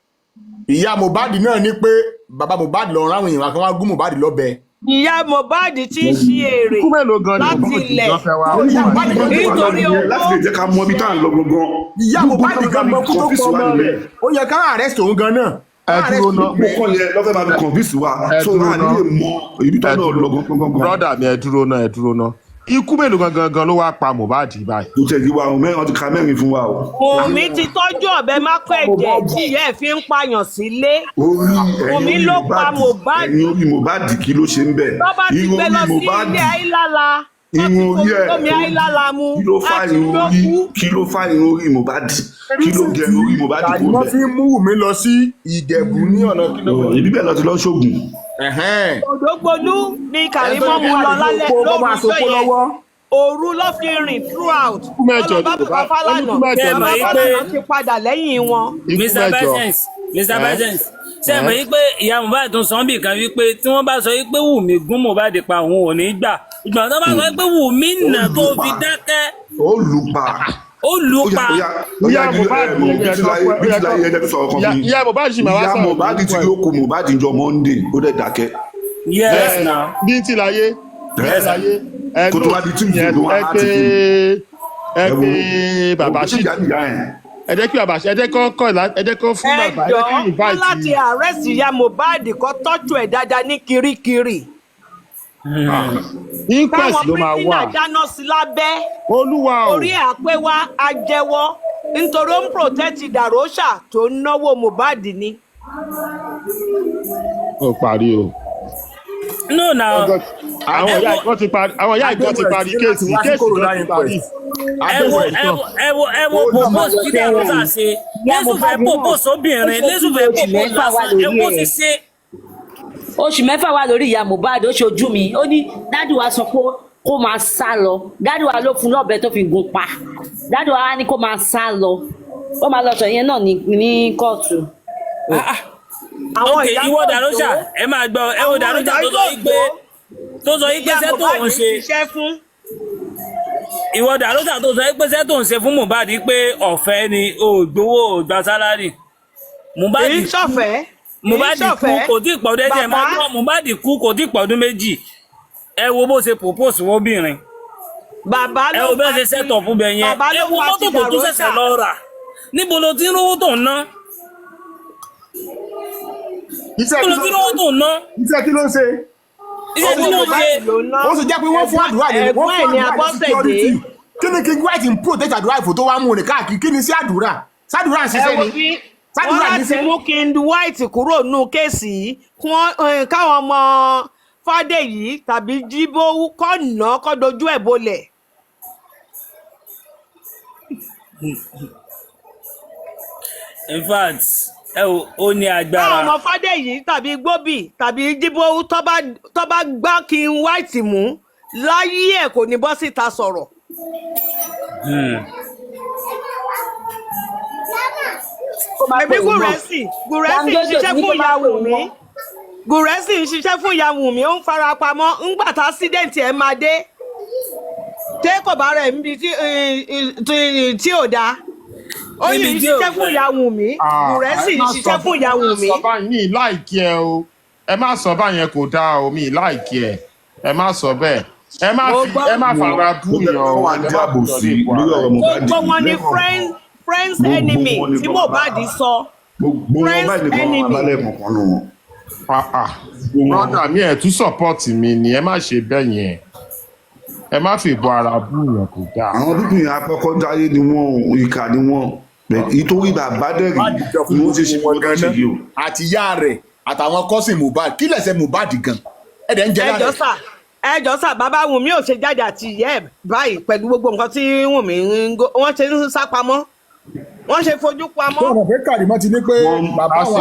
ìyá Mohbad náà ní pé bàbá Mohbad lọ ráwọn èèyàn kan wá gún Mohbad lọ́bẹ̀. ìyá Mohbad ti ń ṣe èrè láti ilẹ̀ nítorí owó. láti lè jẹ́ ká mọ ibi tá à ń lọ gangan. ìyá Mohbad gan mọ kó tó pọ̀ ọmọ rẹ̀ ó yẹ ká arrest òun gan náà. ẹ dúró náà mo kọ́ yẹ lọ́fẹ̀ẹ́ máa fi convince wa so máa nílé mọ ibi tá à ń lọ gangan. brọ́dà mi ẹ dúró náà ikú mélòó gangan ló wá pa Mohbad báyìí. kò tẹ̀ sí wa o mẹ́rin ti ka mẹ́rin fún wa o. Wùnmí ti tọ́jú ọ̀bẹ mákọ̀ ẹ̀jẹ̀ tí ìyá ẹ̀ fi ń pààyàn sílé. Wùnmí ló pa Mohbad. ẹ̀yin orí Mohbad kí ló ṣe ń bẹ̀. tó bá ti gbé lọ sí ilé àìlálà irun orí ẹ̀ omi àìlálà mu kí ló fa irun orí Mohbad kí ló gẹ orí Mohbad kò bẹ̀. wọ́n fi mú Wùnmí lọ sí Ìjẹ̀bú ní ọ̀nà kílómítà. ibi bẹ́ẹ̀ lọ ti lọ ṣoògùn. Òdògbólú ní Kàrímọ́ mu lọ lálẹ́ lóru yẹn òru ló fi rìn throughout. ọlọ́ba bàbá Fálànà ti padà lẹ́yìn wọn. Mr. President ṣe mọ̀ yí pé ìyá Mohbad tún sọ bí kan wípé tí wọ́n bá sọ yí pé Wùnmí gún Mohbad pa òun ò ní gbà ìgbà tó bá sọ pé Wùnmí nà tó fi dákẹ́. ó lù pa. ìyá Mohbad sì máa wá sọ̀rọ̀. ìyá Mohbad ti yókù Mohbad jọ Monday ó dẹ̀ dákẹ́. yes na. bí ti láyé. kó tó wá di Tuesday ló wá láti kú. ẹ pé bàbá ṣì ẹ jẹ́ kí bàbá ṣe ẹ jẹ́ kó fún bàbá ẹ jẹ́ kí invite. wọ́n láti arrest ìyá Mohbad kó tọ́jú ẹ̀ dáadáa ní Kirikiri. inquest ló máa wà. káwọn pínpín dáná sí lábẹ́. olúwa o. orí àpé wa á jẹ́wọ́ nítorí ó ń protect Dàróṣà tó ń náwó Mohbad ni. ó parí o. no na. àwọn ìyá ìgbọ́n ti parí kéèsì ló ti parí. ẹ wo propose kí Dàróṣà ṣe lẹ́sùn fẹ́ propose obìnrin lẹ́sùn fẹ́ propose lásán ẹ wo ti ṣe. oṣù mẹ́fà wà lórí ìyá Mohbad ó ṣojú mi ó ní dádì wa sọ pé kó máa sá lọ dádì wa ló fún lọ́bẹ tó fi gún pa dádì wa wá ní kó máa sá lọ ó máa lọ sọ ìyẹn náà ní kóòtù. ok ìwọ Dàróṣà ẹ máa gbọ́ ẹ wo Dàróṣà tó sọ yí pé iṣẹ́ tó ń ṣe ìwọ Dàróṣà tó sọ yí pé iṣẹ́ tó ń ṣe fún Mohbad pé ọ̀fẹ́ ni o gbowó o gba sálárì. Mohbad kú kò tí ì pọ̀ ọdún ẹ̀jẹ̀ máa gbọ́ Mohbad kú kò tí ì pọ̀ ọdún méjì ẹ wo bó ṣe propose wọ́bìnrin ẹ wo bẹ́ẹ̀ ṣe set up bẹ̀ yẹn ẹ wo mọ́tò tó tún ṣẹ̀ṣẹ̀ lọ rà níbo ló ti ń rówó tó ń ná. iṣẹ́ kí ló ń ṣe. ó sì jẹ́ pé wọ́n fún àdúrà ní security kí ni kí white ń protect àdúrà ìfò tó wá mú un káàkiri kí ni sí àdúrà sádùúrà ń ṣiṣẹ́ ni. wọ́n láti mú King White kúrò nínú kéèsì yìí káwọn ọmọ Fádèyí tàbí Jíbówú kọ́ ná kọ́ dojú ẹ̀ bolẹ̀. in fact ó ní agbára. káwọn ọmọ Fádèyí tàbí Gbóbì tàbí Jíbówú tó bá gbá King White mú láyé ẹ̀ kò ní bọ́ síta sọ̀rọ̀. ẹbí Gúrẹ́sì ń ṣiṣẹ́ fún ìyá Wùnmí Gúrẹ́sì ń ṣiṣẹ́ fún ìyá Wùnmí ó ń fara pamọ́ ńgbà tá ásídẹ̀ǹtì ẹ̀ máa dé ṣé kò bá rẹ̀ níbi tí ò dáa ó yìí ń ṣiṣẹ́ fún ìyá Wùnmí bùrẹ́ sì ń ṣiṣẹ́ fún ìyá Wùnmí. mi láìkí ẹ o ẹ má sọ báyẹn kò dáa o mi láìkí ẹ má sọ bẹ́ẹ̀ ẹ má fara bú yàn o ẹ má bú yàn lè bọ ara ẹ. gbogbo wọn ni friends enemy tí Mohbad sọ friends enemy. brother mi ẹ tún support mi ni ẹ má ṣe bẹ́ẹ̀ yẹn ẹ má fi bọ ara bú yàn kò dáa. àwọn pípìn àkọ́kọ́ jáyé ni wọ́n ìkà ni wọ́n ìtorí bàbá dẹ̀rì ni wọ́n ti ṣe wọ́n gan ṣe yìí o. àti ìyá rẹ̀ àtàwọn cousin Mohbad kí lẹ̀ṣẹ̀ Mohbad gan ẹ̀dẹ̀ ń jẹ́ lára rẹ̀. ẹjọ́ sà bàbá Wùnmí ò ṣe jáde àti ìyá ẹ̀ báyìí pẹ̀lú gbogbo nǹkan tí Wùnmí wọ́n ṣe ń sá pamọ́ wọ́n ṣe fojú pamọ́. tó ọ̀rọ̀ pé Kàrímọ́ ti ní pé bàbá wọn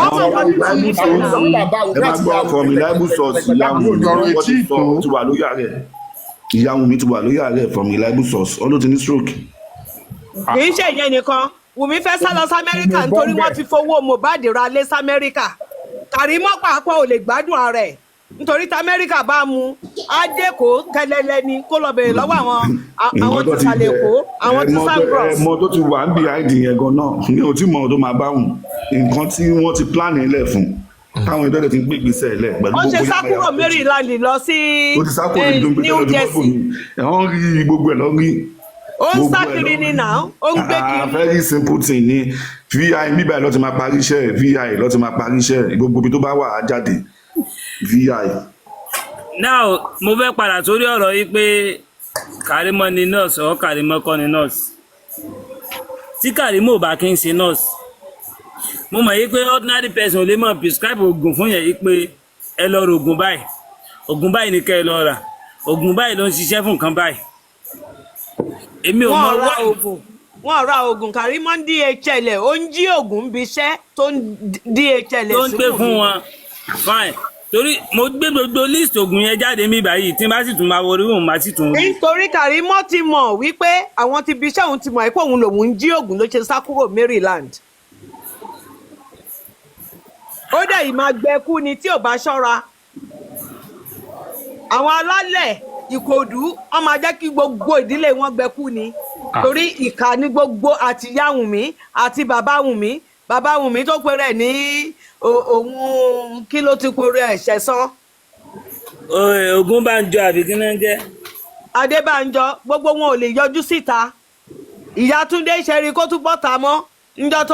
ẹ má gbọ́ ọkọ mi láìbù sọ̀ọ̀sì ìyá Wùnmí ti wà lórí ààrẹ from reliable source all ti ní stroke. kì í ṣe ìyẹn nìkan Wùnmí fẹ́ sá lọ sí Amẹ́ríkà nítorí wọ́n ti fowó Mohbad ra lé sí Amẹ́ríkà Kàrímọ́ pàápàá ò lè gbádùn ara ẹ̀ nítorí tí Amẹ́ríkà bá mu adéko kẹlẹlẹ ni kó lọ bèrè lọ́wọ́ àwọn tí sàlẹ̀ kó àwọn tí sangros. ẹmọ tó ti wà ń bí àìdí yẹn gan náà ní o tí mọ tó máa bá wùn nǹkan tí wọ́n ti plan ilẹ̀ fún táwọn ìdọ́dẹ̀ ti ń gbé ìgbésẹ̀ ilẹ̀ pẹ̀lú gbogbo ó ṣe sákúrò Maryland lọ sí New Jersey. ẹ̀wọ̀n rí gbogbo ẹ̀ lọ rí. ó ń sá kiri ní nà ó ń gbé kiri. very simple thing ni vi bíbá ẹ̀ lọ́ ti máa parí iṣẹ́ vi lọ́ ti máa parí iṣẹ́ gbogbo ibi tó bá wà á jáde vi. now mo fẹ́ padà sórí ọ̀rọ̀ yìí pé Kàrímọ́ ni nurse ọ̀ Kàrímọ́ kọ́ ni nurse tí Kàrímọ́ ò bá kí n ṣe nurse mo mọ̀ yí pé ordinary person ò lè mọ̀ prescribe oògùn fún yẹn yí pé ẹ lọ ra oògùn báyìí ni kẹ́ ẹ lọ rà oògùn báyìí ló ń ṣiṣẹ́ fún nǹkan báyìí. èmi ò mọ wọ́n ra oògùn Kàrímọ́ ń DHL ó ń jí oògùn bí iṣẹ́ tó ń DHL tó ń gbé fún wọn fine torí mo gbé gbogbo list oògùn yẹn jáde mi báyìí tí n bá sì tún máa wọrí òun máa sì tún rí. nítorí Kàrímọ́ ti mọ̀ wípé àwọn ti bí iṣẹ́ òun ti mọ̀ pé òun lòun ń jí oògùn ló ṣe sá kúrò Maryland. ó dẹ̀ yìí máa gbẹ́kú ni tí ò bá ṣọ́ra àwọn alálẹ̀ Ìkòdú wọ́n máa jẹ́ kí gbogbo ìdílé wọn gbẹ́kú ni torí ìkà ní gbogbo àti ìyá Wùnmí àti bàbá Wùnmí tó pe rẹ̀ ní òun kí ló ti pe rẹ̀ ṣẹ̀san. Ògúnbànjọ àbí kí ló ń jẹ́. Adébánjọ gbogbo wọn ò lè yọjú síta ìyá Túndé ṣe rí kó túbọ̀ ta mọ́ níjọ́ tó.